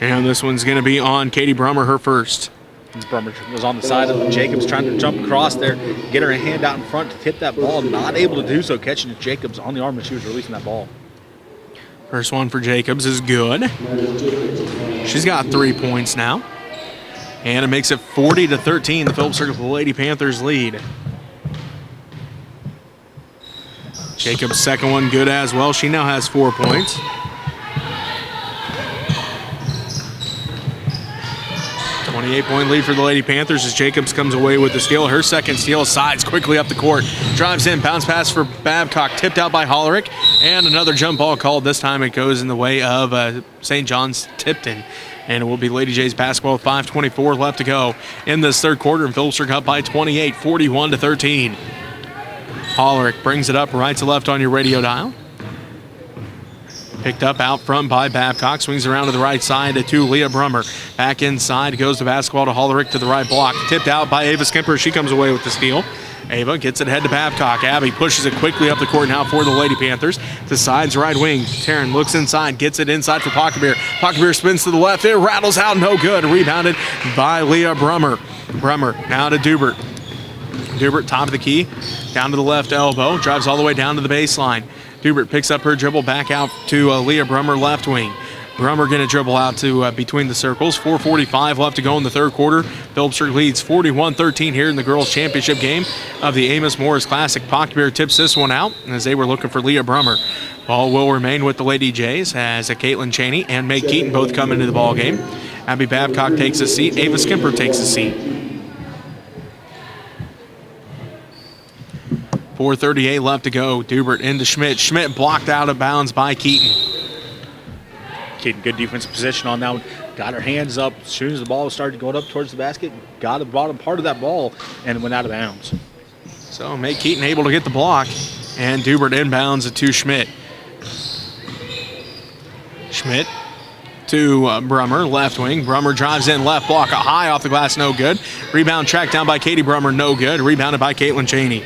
And this one's going to be on Katie Brummer, her first. Brummer was on the side of Jacobs trying to jump across there, get her hand out in front to tip that ball. Not able to do so, catching Jacobs on the arm as she was releasing that ball. First one for Jacobs is good. She's got 3 points now. And it makes it 40-13. The Phillips Circle Lady Panthers lead. Jacobs' second one good as well. She now has 4 points. 28-point lead for the Lady Panthers as Jacobs comes away with the steal. Her second steal, sides quickly up the court. Drives in, bounce pass for Babcock, tipped out by Hollerick. And another jump ball called. This time it goes in the way of St. John's Tipton. And it will be Lady Jays basketball with 5:24 left to go in this third quarter. And Phillips are up by 28, 41-13. Hollerick brings it up right to left on your radio dial. Picked up out front by Babcock. Swings around to the right side to Leah Brummer. Back inside goes the basketball to Hollerick to the right block. Tipped out by Ava Skimper. She comes away with the steal. Ava gets it ahead to Babcock. Abby pushes it quickly up the court now for the Lady Panthers. To sides right wing. Taryn looks inside. Gets it inside for Pocketbeer. Pocketbeer spins to the left. It rattles out. No good. Rebounded by Leah Brummer. Brummer now to Dubert. Dubert top of the key. Down to the left elbow. Drives all the way down to the baseline. Dubert picks up her dribble back out to Leah Brummer left wing. Brummer going to dribble out to between the circles. 4:45 left to go in the third quarter. Phillips leads 41-13 here in the girls' championship game of the Amos-Morris Classic. Pocketbeer tips this one out as they were looking for Leah Brummer. Ball will remain with the Lady Jays as Caitlin Cheney and Meg Keaton both come into the ball game. Abby Babcock takes a seat. Ava Skimper takes a seat. 4:38 left to go. Dubert into Schmidt. Schmidt blocked out of bounds by Keaton. Keaton, good defensive position on that one. Got her hands up as soon as the ball started going up towards the basket. Got the bottom part of that ball and went out of bounds. So Meg Keaton able to get the block. And Dubert inbounds it to Schmidt. Schmidt to Brummer, left wing. Brummer drives in, left block, a high off the glass, no good. Rebound tracked down by Katie Brummer, no good. Rebounded by Caitlin Cheney.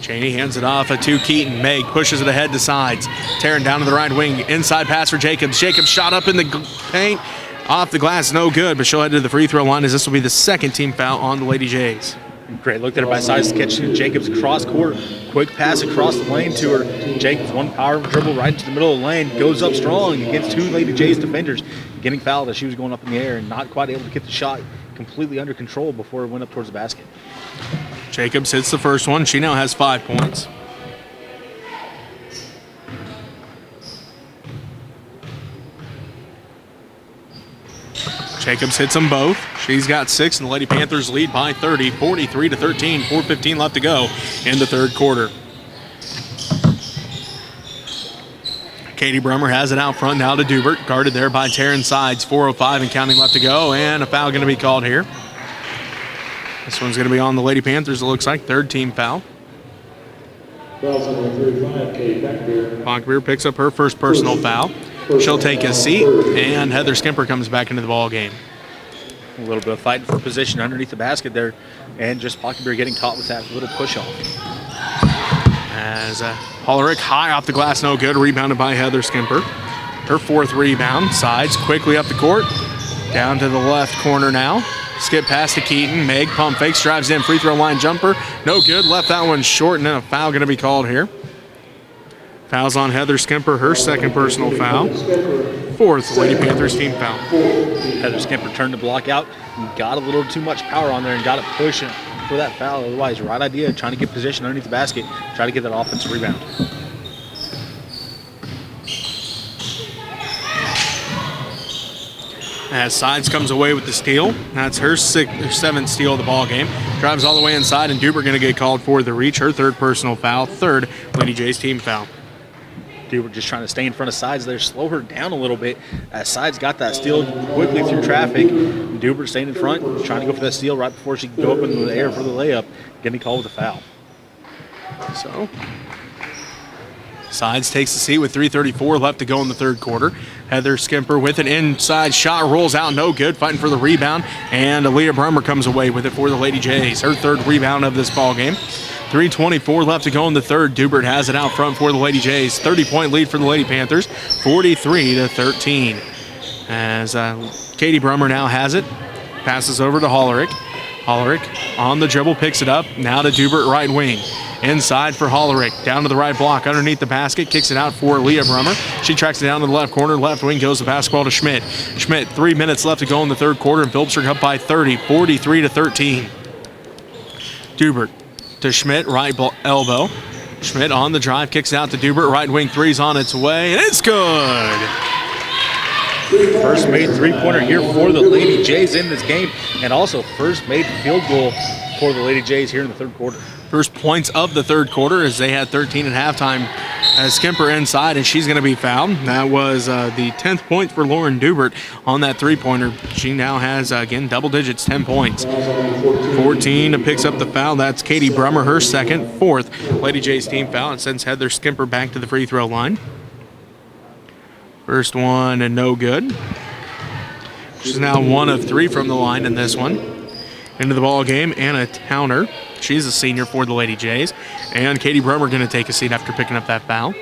Cheney hands it off to Keaton. Meg pushes it ahead to sides. Tearing down to the right wing. Inside pass for Jacobs. Jacobs shot up in the paint. Off the glass, no good, but she'll head to the free throw line as this will be the second team foul on the Lady Jays. Great look there by sides to catch Jacobs across court. Quick pass across the lane to her. Jacobs, one power dribble right into the middle of the lane. Goes up strong against two Lady Jays defenders. Getting fouled as she was going up in the air and not quite able to get the shot completely under control before it went up towards the basket. Jacobs hits the first one. She now has 5 points. Jacobs hits them both. She's got 6, and the Lady Panthers lead by 30, 43-13. 4:15 left to go in the third quarter. Katie Brummer has it out front now to Dubert. Guarded there by Taryn Sides. 4:05 and counting left to go, and a foul going to be called here. This one's going to be on the Lady Panthers, it looks like. Third team foul. Foul's number 35, Katie Pocketbeer. Pocketbeer picks up her first personal foul. She'll take a seat, and Heather Skimper comes back into the ball game. A little bit of fighting for position underneath the basket there, and just Pocketbeer getting caught with that little push-off. As Hollerick high off the glass, no good. Rebounded by Heather Skimper. Her fourth rebound. Sides quickly up the court. Down to the left corner now. Skip pass to Keaton. Meg pump fakes, drives in, free throw line jumper. No good. Left that one short, and then a foul going to be called here. Fouls on Heather Skimper, her second personal foul. Fourth Lady Panthers team foul. Heather Skimper turned the block out and got a little too much power on there and got it pushing for that foul. Otherwise, right idea, trying to get position underneath the basket, try to get that offensive rebound. As Sides comes away with the steal. That's her seventh steal of the ball game. Drives all the way inside, and Dubert going to get called for the reach. Her third personal foul. Third Lady Jays team foul. Dubert just trying to stay in front of Sides there, slow her down a little bit. As Sides got that steal quickly through traffic, Dubert staying in front, trying to go for that steal right before she could go up into the air for the layup, getting called with a foul. So, Sides takes the seat with 3:34 left to go in the third quarter. Heather Skimper with an inside shot, rolls out, no good, fighting for the rebound, and Leah Brummer comes away with it for the Lady Jays. Her third rebound of this ball game. 3:24 left to go in the third. Dubert has it out front for the Lady Jays. 30-point lead for the Lady Panthers, 43-13. As Katie Brummer now has it, passes over to Hollerick. Hollerick on the dribble, picks it up. Now to Dubert, right wing. Inside for Hollerick, down to the right block, underneath the basket, kicks it out for Leah Brummer. She tracks it down to the left corner, left wing goes the basketball to Schmidt. Schmidt, 3 minutes left to go in the third quarter, and Phillipsburg up by 30, 43-13. Dubert to Schmidt, right elbow. Schmidt on the drive, kicks it out to Dubert, right wing three's on its way, and it's good! First made three-pointer here for the Lady Jays in this game, and also first made field goal for the Lady Jays here in the third quarter. First points of the third quarter as they had 13 at halftime. As Skimper inside, and she's going to be fouled. That was the 10th point for Lauren Dubert on that three-pointer. She now has, again, double digits, 10 points. 14 picks up the foul. That's Katie Brummer, her second, fourth Lady Jays team foul, and sends Heather Skimper back to the free throw line. First one, and no good. She's now 1 of 3 from the line in this one. Into the ball game, Anna Towner. She's a senior for the Lady Jays. And Katie Brummer going to take a seat after picking up that foul.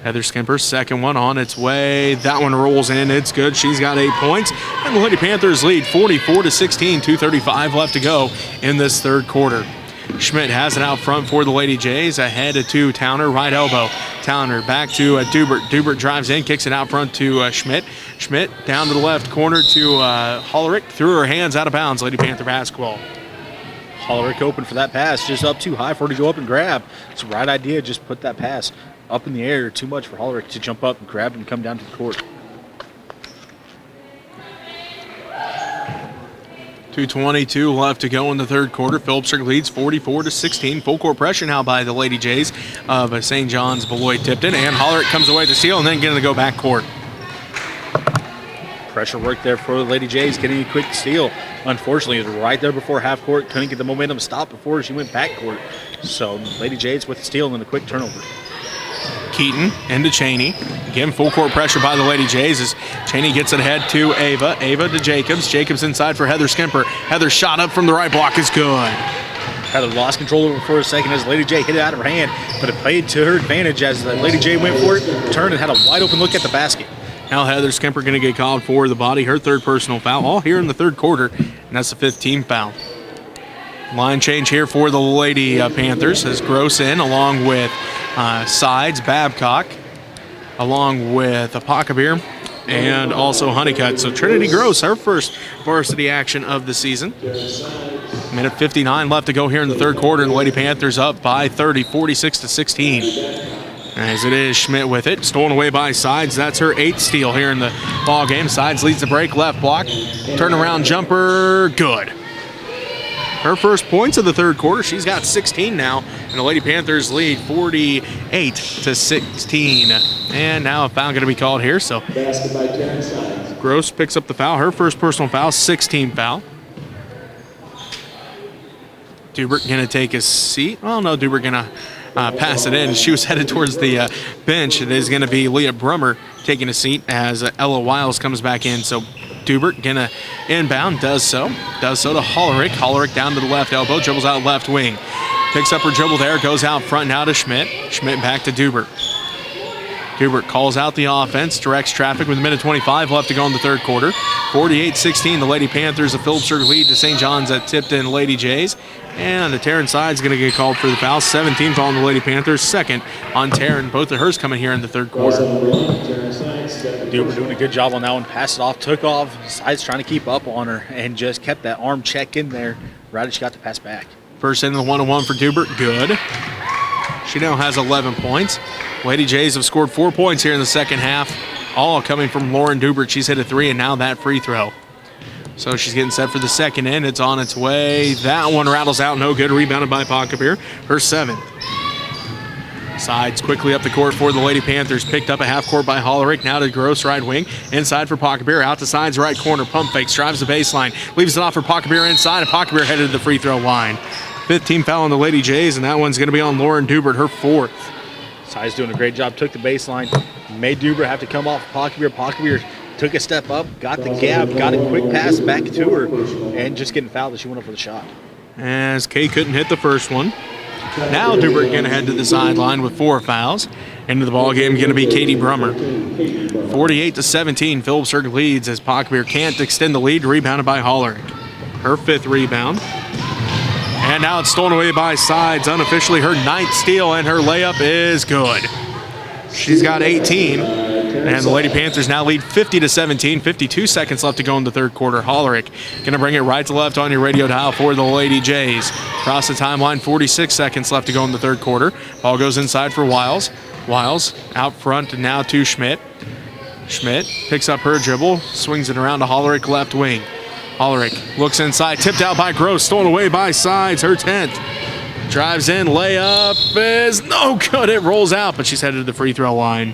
Heather Skimper, second one on its way. That one rolls in. It's good. She's got 8 points. And the Lady Panthers lead 44-16, 2:35 left to go in this third quarter. Schmidt has it out front for the Lady Jays. Ahead to Towner, right elbow. Towner back to Dubert. Dubert drives in, kicks it out front to Schmidt. Schmidt down to the left corner to Hollerick. Threw her hands out of bounds. Lady Panther basketball. Hollerick open for that pass, just up too high for her to go up and grab. It's the right idea, just put that pass up in the air. Too much for Hollerick to jump up and grab and come down to the court. 2:22 left to go in the third quarter. Phillipsburg leads 44-16. Full court pressure now by the Lady Jays of St. John's Beloit-Tipton. And Hollerick comes away with the steal and then going to go back court. Pressure work there for the Lady Jays, getting a quick steal. Unfortunately, it was right there before half court. Couldn't get the momentum stopped before she went back court. So Lady Jays with the steal and a quick turnover. Keaton into Cheney. Again, full court pressure by the Lady Jays as Cheney gets it ahead to Ava. Ava to Jacobs. Jacobs inside for Heather Skimper. Heather shot up from the right block is good. Heather lost control over for a second as Lady J hit it out of her hand, but it played to her advantage as the Lady J went for it, turned and had a wide open look at the basket. Now Heather Skimper going to get called for the body, her third personal foul, all here in the third quarter, and that's the 5th team foul. Line change here for the Lady Panthers as Gross in along with Sides, Babcock, along with Apocabir, and also Honeycutt. So Trinity Gross, her first varsity action of the season. Minute 59 left to go here in the third quarter, and the Lady Panthers up by 30, 46-16. As it is, Schmidt with it, stolen away by Sides. That's her 8th steal here in the ball game. Sides leads the break, left block, turnaround jumper, good. Her first points of the third quarter. She's got 16 now, and the Lady Panthers lead 48-16. And now a foul going to be called here. So Gross picks up the foul, her first personal foul, 16 foul. Dubert going to take his seat. Oh no, Dubert going to pass it in. She was headed towards the bench. It is going to be Leah Brummer taking a seat as Ella Wiles comes back in. So Dubert going to inbound, does so to Hollerick. Hollerick down to the left elbow, dribbles out left wing. Picks up her dribble there, goes out front now to Schmidt. Schmidt back to Dubert. Dubert calls out the offense, directs traffic with a minute 25 left to go in the third quarter. 48-16, the Lady Panthers, the Phillipsburg lead to St. John's at Tipton Lady Jays. And the Taryn Sides going to get called for the foul. 17 foul on the Lady Panthers, second on Taryn. Both of hers coming here in the third quarter. Dubert doing a good job on that one. Passed it off, took off. Sides trying to keep up on her and just kept that arm check in there right as she got the pass back. First in the 1-on-1 for Dubert, good. She now has 11 points. Lady Jays have scored 4 points here in the second half, all coming from Lauren Dubert. She's hit a 3 and now that free throw. So she's getting set for the second in. It's on its way. That one rattles out, no good. Rebounded by Pockabir, her 7th. Sides quickly up the court for the Lady Panthers. Picked up a half court by Hollerick. Now to Gross right wing. Inside for Pockabir. Out to Sides right corner. Pump fakes. Drives the baseline. Leaves it off for Pockabir inside. And Pockabir headed to the free throw line. 5th team foul on the Lady Jays, and that one's going to be on Lauren Dubert, her 4th. Size doing a great job. Took the baseline. Made Duber have to come off Pocketbeer. Pocketbeer took a step up, got the gap, got a quick pass back to her, and just getting fouled as she went up for the shot. As Kay couldn't hit the first one. Now Dubert going to head to the sideline with 4 fouls. Into the ball game going to be Katie Brummer. 48-17, Phillipsburg leads as Pocketbeer can't extend the lead. Rebounded by Hollerick. Her 5th rebound. And now it's stolen away by Sides. Unofficially her 9th steal, and her layup is good. She's got 18. And the Lady Panthers now lead 50-17. 52 seconds left to go in the third quarter. Hollerick going to bring it right to left on your radio dial for the Lady Jays. Across the timeline, 46 seconds left to go in the third quarter. Ball goes inside for Wiles. Wiles out front and now to Schmidt. Schmidt picks up her dribble, swings it around to Hollerick left wing. Hollerick looks inside, tipped out by Gross, stolen away by Sides, her 10th. Drives in, layup is no good. It rolls out, but she's headed to the free throw line.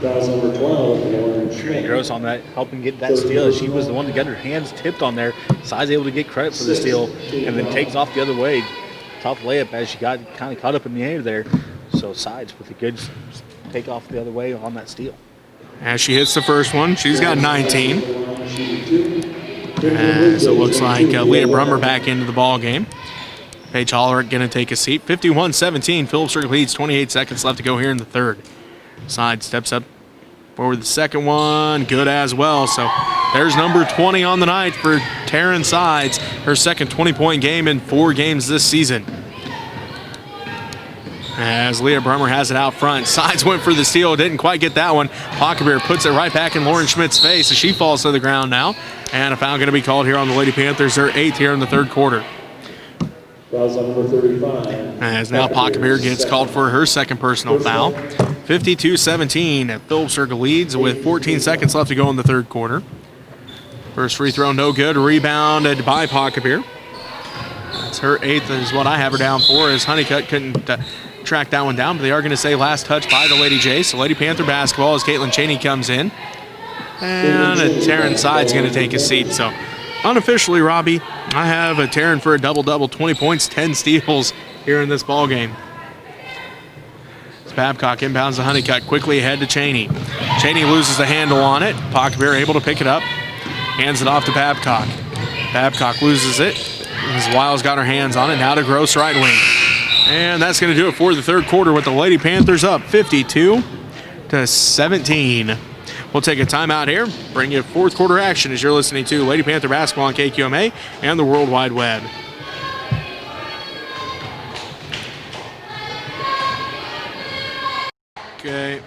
Foul number 12, Lauren Schmidt. Gross on that, helping get that steal. She was the one to get her hands tipped on there. Size able to get credit for the steal, and then takes off the other way. Tough layup as she got kind of caught up in the air there. So Sides with a good take off the other way on that steal. As she hits the first one, she's got 19. As it looks like Leah Brummer back into the ball game. Paige Hollerick going to take a seat. 51-17, Phillipsburg leads. 28 seconds left to go here in the third. Side steps up for the second one. Good as well. So there's number 20 on the night for Taryn Sides. Her second 20-point game in 4 games this season. As Leah Brummer has it out front. Sides went for the steal. Didn't quite get that one. Pocketbeer puts it right back in Lauren Schmidt's face as she falls to the ground now. And a foul going to be called here on the Lady Panthers. Their 8th here in the third quarter. Foul's on number 35. As now Pocketbeer gets called for her second personal foul. 52-17. Phillipsburg leads with 14 seconds left to go in the third quarter. First free throw, no good. Rebounded by Pocketbeer. That's her 8th is what I have her down for, as Honeycutt couldn't track that one down, but they are going to say last touch by the Lady Jays. So Lady Panther basketball as Caitlin Cheney comes in. And Taryn Side's going to take a seat. So unofficially, Robbie, I have a Taryn for a double-double, 20 points, 10 steals here in this ball game. As Babcock inbounds the Honeycutt, quickly ahead to Cheney. Cheney loses the handle on it. Pocketbeer able to pick it up. Hands it off to Babcock. Babcock loses it. As Wiles got her hands on it. Now to Gross right wing. And that's going to do it for the third quarter with the Lady Panthers up 52-17. We'll take a timeout here, bring you fourth quarter action as you're listening to Lady Panther basketball on KQMA and the World Wide Web. Okay.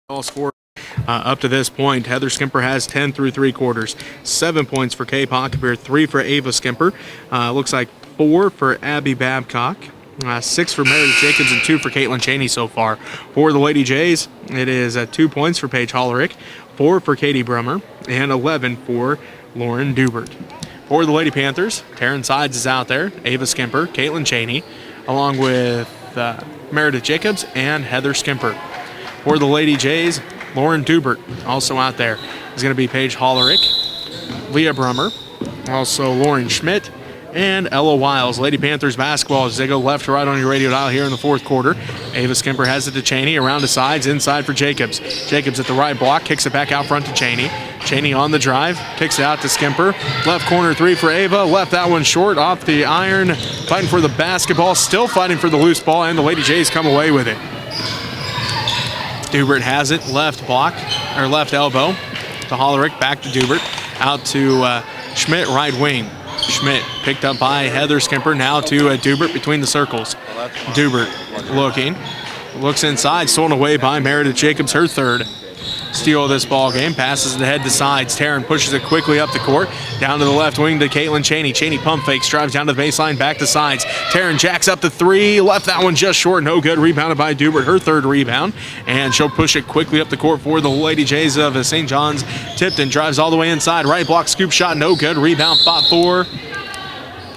All score up to this point. Heather Skimper has 10 through 3 quarters. 7 points for Kay Pocketbeer, 3 for Ava Skimper. Looks like 4 for Abby Babcock. 6 for Meredith Jacobs and 2 for Caitlin Cheney so far. For the Lady Jays, it is 2 points for Paige Hollerick, 4 for Katie Brummer, and 11 for Lauren Dubert. For the Lady Panthers, Taryn Sides is out there, Ava Skimper, Caitlin Cheney, along with Meredith Jacobs and Heather Skimper. For the Lady Jays, Lauren Dubert also out there is going to be Paige Hollerick, Leah Brummer, also Lauren Schmidt, and Ella Wiles. Lady Panthers basketball as they go left to right on your radio dial here in the fourth quarter. Ava Skimper has it to Cheney, around to Sides, inside for Jacobs. Jacobs at the right block, kicks it back out front to Cheney. Cheney on the drive, kicks it out to Skimper. Left corner 3 for Ava, left that one short off the iron. Fighting for the basketball, still fighting for the loose ball, and the Lady Jays come away with it. Dubert has it, left block, or left elbow. to Hollerick, back to Dubert, out to Schmidt, right wing. Schmidt picked up by Heather Skimper, now to Dubert between the circles. Dubert looks inside, stolen away by Meredith Jacobs, her third steal of this ball game. Passes it ahead to sides. Taryn pushes it quickly up the court, down to the left wing to Caitlin Cheney. Cheney pump fakes, drives down to the baseline, back to sides. Taryn jacks up the three, left that one just short, no good. Rebounded by Dubert, her third rebound, and she'll push it quickly up the court for the Lady Jays of St. John's. Tipton drives all the way inside, right block, scoop shot, no good. Rebound fought for,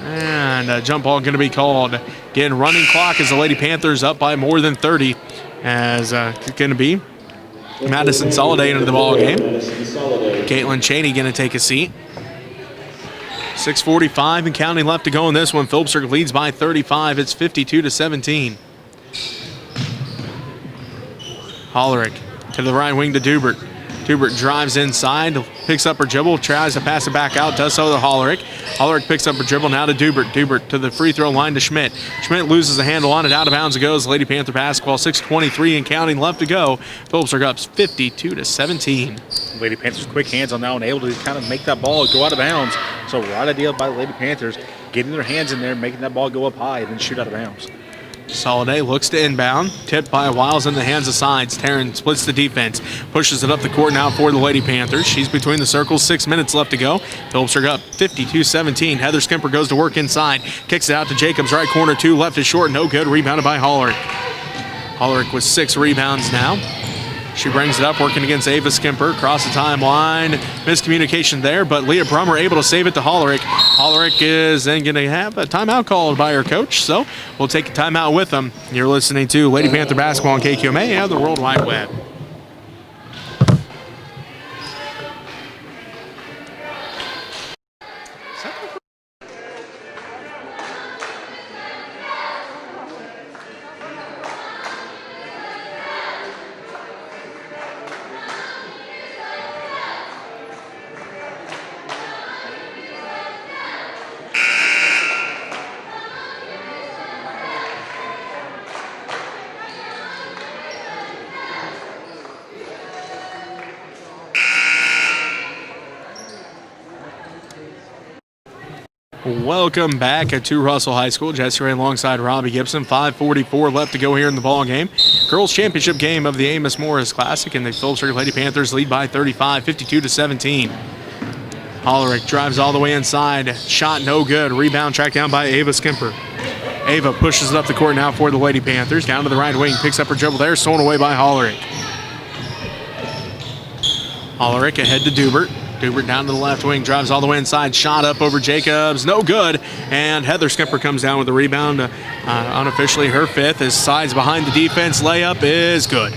and a jump ball going to be called. Again, running clock as the Lady Panthers up by more than 30, as it's going to be Madison Soliday into the ball game. Caitlin Cheney going to take a seat. 6:45 and counting left to go in this one. Phillipsburg leads by 35. It's 52-17. Hollerick to the right wing to Dubert. Dubert drives inside, picks up her dribble, tries to pass it back out, does so to Hollerick. Hollerick picks up her dribble, now to Dubert. Dubert to the free throw line to Schmidt. Schmidt loses the handle on it, out of bounds it goes. Lady Panther basketball, 6:23 and counting left to go. Phillipsburg up 52-17. Lady Panthers quick hands on that one, able to kind of make that ball go out of bounds. So right idea by the Lady Panthers, getting their hands in there, making that ball go up high, and then shoot out of bounds. Soliday looks to inbound, tipped by Wiles in the hands of sides. Taryn splits the defense, pushes it up the court now for the Lady Panthers. She's between the circles, 6 minutes left to go. Phillipsburg up 52-17. Heather Skimper goes to work inside, kicks it out to Jacobs, right corner, two, left is short, no good, rebounded by Hollerick. Hollerick with 6 rebounds now. She brings it up, working against Ava Skimper, across the timeline. Miscommunication there, but Leah Brummer able to save it to Hollerick. Hollerick is then going to have a timeout called by her coach, so we'll take a timeout with them. You're listening to Lady Panther Basketball on KQMA and the World Wide Web. Welcome back to Russell High School. Jesse Ray alongside Robbie Gibson. 5:44 left to go here in the ball game. Girls Championship game of the Amos-Morris Classic, and the Phillipsburg Lady Panthers lead by 35, 52-17. Hollerick drives all the way inside. Shot no good. Rebound tracked down by Ava Skimper. Ava pushes it up the court now for the Lady Panthers. Down to the right wing. Picks up her dribble there. Stolen away by Hollerick. Hollerick ahead to Dubert. Dubert down to the left wing, drives all the way inside, shot up over Jacobs, no good, and Heather Skimper comes down with the rebound, unofficially her 5th, as Sides behind the defense, layup is good.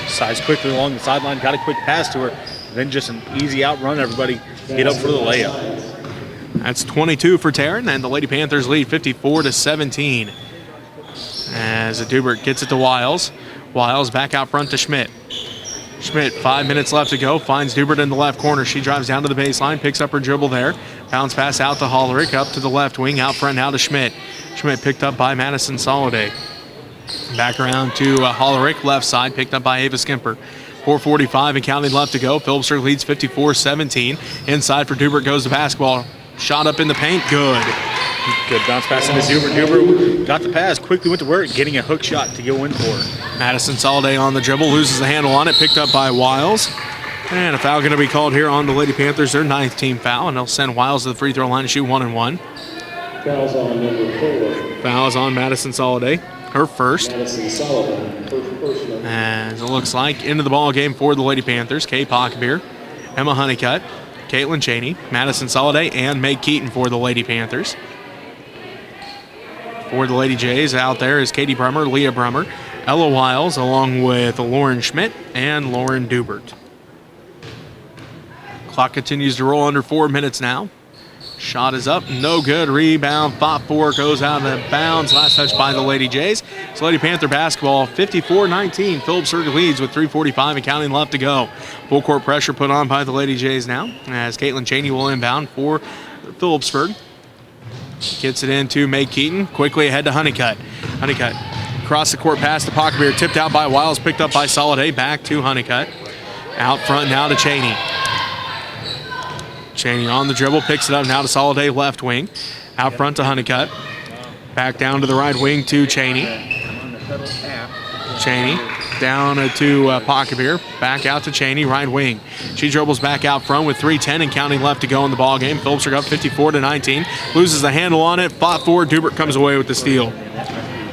Sides quickly along the sideline, got a quick pass to her, then just an easy outrun, everybody get up for the layup. That's 22 for Taryn, and the Lady Panthers lead 54-17. As Dubert gets it to Wiles. Wiles back out front to Schmidt. Schmidt, 5 minutes left to go, finds Dubert in the left corner. She drives down to the baseline, picks up her dribble there. Bounce pass out to Hollerick, up to the left wing, out front now to Schmidt. Schmidt picked up by Madison Soliday. Back around to Hollerick, left side, picked up by Ava Skimper. 4:45 and counting left to go. Phillipsburg leads 54-17. Inside for Dubert goes the basketball. Shot up in the paint, good. Good bounce pass into Dubert. Dubert got the pass, quickly went to work, getting a hook shot to go in for her. Madison Soliday on the dribble, loses the handle on it, picked up by Wiles. And a foul going to be called here on the Lady Panthers, their 9th team foul, and they'll send Wiles to the free throw line to shoot 1-1. Fouls on number 4. Fouls on Madison Soliday, her first. Madison Soliday, first number. As it looks like into the ball game for the Lady Panthers, Kay Pockbeer, Emma Honeycutt, Caitlin Cheney, Madison Soliday, and Meg Keaton for the Lady Panthers. For the Lady Jays, out there is Katie Brummer, Leah Brummer, Ella Wiles, along with Lauren Schmidt and Lauren Dubert. Clock continues to roll under 4 minutes now. Shot is up, no good. Rebound, fought for, goes out of bounds. Last touch by the Lady Jays. It's Lady Panther basketball, 54-19. Phillipsburg leads with 3:45 and counting left to go. Full court pressure put on by the Lady Jays now, as Caitlin Cheney will inbound for Phillipsburg. Gets it into Meg Keaton, quickly ahead to Honeycutt. Honeycutt across the court pass to Pockbeer, tipped out by Wiles, picked up by Soliday, back to Honeycutt. Out front now to Cheney. Cheney on the dribble, picks it up now to Soliday, left wing. Out front to Honeycutt. Back down to the right wing to Cheney. Cheney down to Pocketbeer. Back out to Cheney, right wing. She dribbles back out front with 3:10 and counting left to go in the ball game. Phillipsburg up 54-19. Loses the handle on it. Fought forward. Dubert comes away with the steal.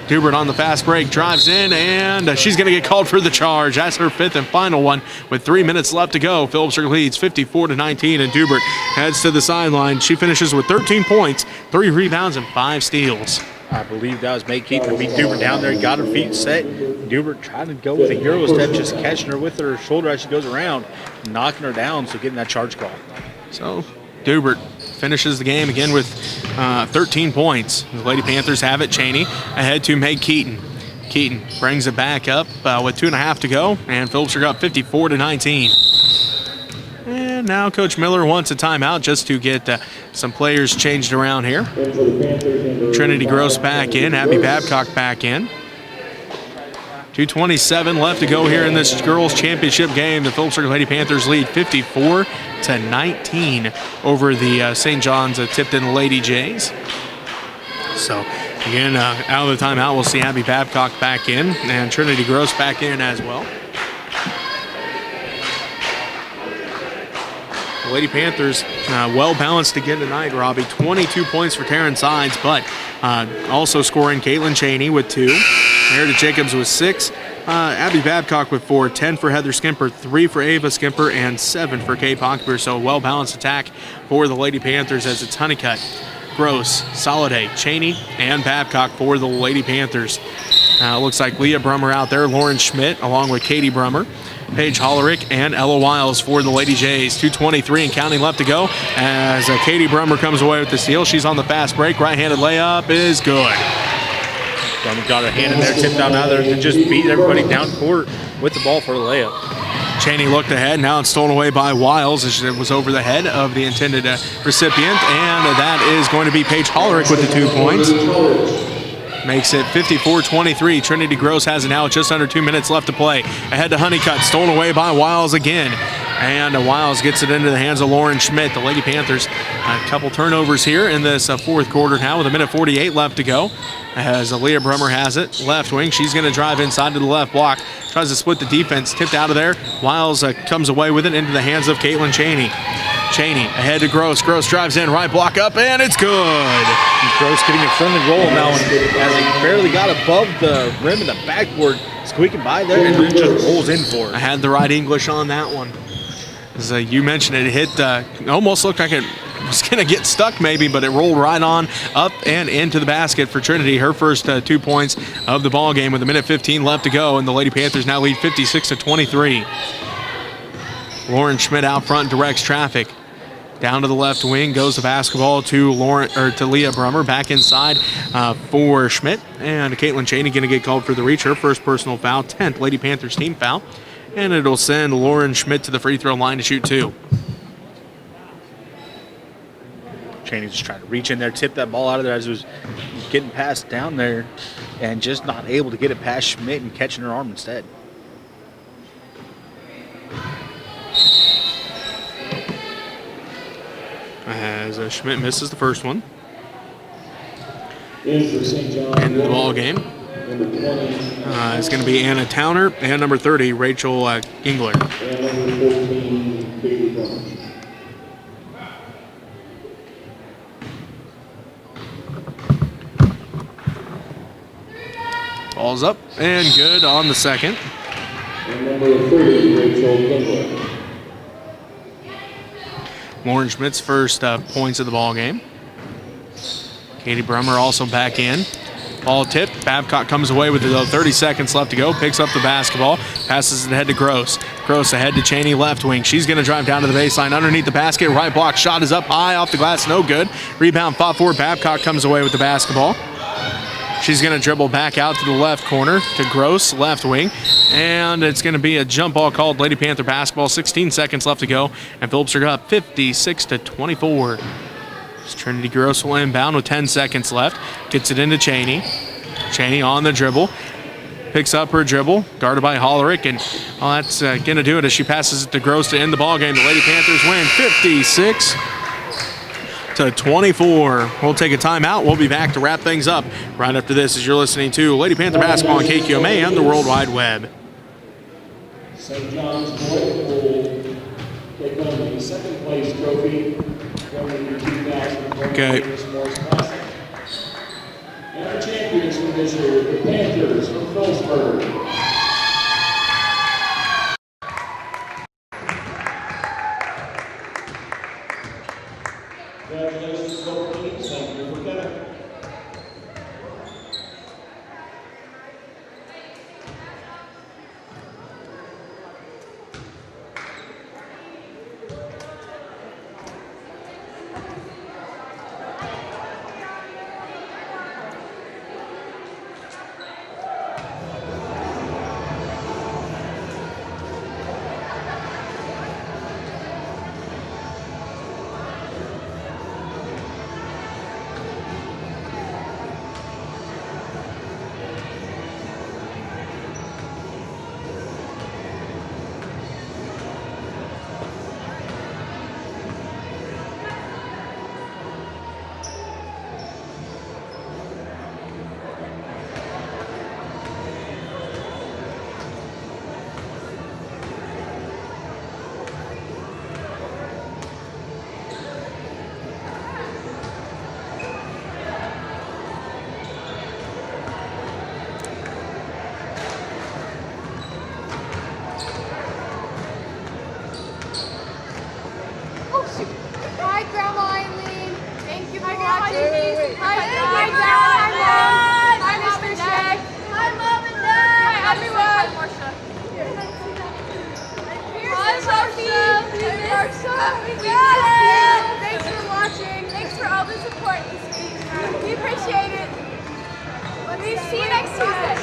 Dubert on the fast break, drives in, and she's going to get called for the charge. That's her 5th and final one with 3 minutes left to go. Phillipsburg leads 54-19, and Dubert heads to the sideline. She finishes with 13 points, 3 rebounds, and 5 steals. I believe that was May Keaton. Beat Dubert down there, got her feet set. Dubert trying to go with a Euro step, just catching her with her shoulder as she goes around, knocking her down, so getting that charge call. So Dubert finishes the game again with 13 points. The Lady Panthers have it. Cheney ahead to Meg Keaton. Keaton brings it back up with 2.5 to go, and Phillipsburg up 54-19. And now Coach Miller wants a timeout just to get some players changed around here. Trinity Gross back in, Abby Babcock back in. 2:27 left to go here in this girls' championship game. The Phillipsburg Lady Panthers lead 54-19 over the St. John's Tipton Lady Jays. So again, out of the timeout, we'll see Abby Babcock back in and Trinity Gross back in as well. The Lady Panthers well balanced again tonight, Robbie. 22 points for Taryn Sides, but also scoring Caitlin Cheney with 2. Meredith Jacobs with 6. Abby Babcock with 4. 10 for Heather Skimper, 3 for Ava Skimper, and 7 for Kay Pockbeer. So a well-balanced attack for the Lady Panthers as it's Honeycutt, Gross, Soliday, Cheney, and Babcock for the Lady Panthers. Looks like Leah Brummer out there, Lauren Schmidt, along with Katie Brummer, Paige Hollerick, and Ella Wiles for the Lady Jays. 2:23 and counting left to go as Katie Brummer comes away with the steal. She's on the fast break. Right-handed layup is good. Brummer got her hand in there, tipped down out there to just beat everybody down court with the ball for the layup. Cheney looked ahead. Now it's stolen away by Wiles as it was over the head of the intended recipient. And that is going to be Paige Hollerick with the 2 points. Makes it 54-23. Trinity Gross has it now with just under 2 minutes left to play. Ahead to Honeycutt, stolen away by Wiles again. And Wiles gets it into the hands of Lauren Schmidt. The Lady Panthers, a couple turnovers here in this fourth quarter now with 1:48 left to go. As Leah Brummer has it, left wing. She's going to drive inside to the left block. Tries to split the defense, tipped out of there. Wiles comes away with it into the hands of Caitlin Cheney. Cheney ahead to Gross. Gross drives in, right block up, and it's good. Gross getting a friendly roll now as he barely got above the rim in the backboard, squeaking by there, and then just rolls in for it. I had the right English on that one. As you mentioned, it hit, almost looked like it was going to get stuck maybe, but it rolled right on up and into the basket for Trinity. Her first 2 points of the ball game with 1:15 left to go, and the Lady Panthers now lead 56-23. Lauren Schmidt out front directs traffic. Down to the left wing goes the basketball to Leah Brummer. Back inside for Schmidt. And Caitlin Cheney going to get called for the reach. Her first personal foul, 10th Lady Panthers team foul. And it'll send Lauren Schmidt to the free throw line to shoot 2. Cheney just trying to reach in there, tip that ball out of there as it was getting passed down there, and just not able to get it past Schmidt and catching her arm instead. As Schmidt misses the first one. End of the ball game. It's going to be Anna Towner and number 30, Rachel Gingler. And number 14, Katie Brummer. Ball's up and good on the second. And number 30, Rachel Gingler. Lauren Schmidt's first points of the ball game. Katie Brummer also back in. Ball tipped. Babcock comes away with 30 seconds left to go. Picks up the basketball. Passes it ahead to Gross. Gross ahead to Cheney, left wing. She's going to drive down to the baseline underneath the basket. Right block shot is up high off the glass. No good. Rebound fought for. Babcock comes away with the basketball. She's going to dribble back out to the left corner to Gross, left wing. And it's going to be a jump ball called Lady Panther basketball. 16 seconds left to go. And Phillipsburg up 56-24. Trinity Gross will inbound with 10 seconds left. Gets it into Cheney. Cheney on the dribble. picks up her dribble, guarded by Hollerick, and that's going to do it as she passes it to Gross to end the ball game. The Lady Panthers win 56-24. We'll take a timeout. We'll be back to wrap things up right after this as you're listening to Lady Panther Basketball on KQMA and the World Wide Web. St. John's Beloit will take home the second place trophy from the 2020 Amos-Morris Classic. And our champions from this year, the Panthers from Phillipsburg. Congratulations to both teams. Thank you for coming. Hi, Grandma Eileen. Thank you for watching. Hi, Dad. Hi, Mr. Shea. Hi, Mom and Dad. Hi, everyone. Hi, Marcia. Hi, Sophie. Marcia. We got it. Thanks for watching. Thanks for all the support this week. We appreciate it. See you next Tuesday.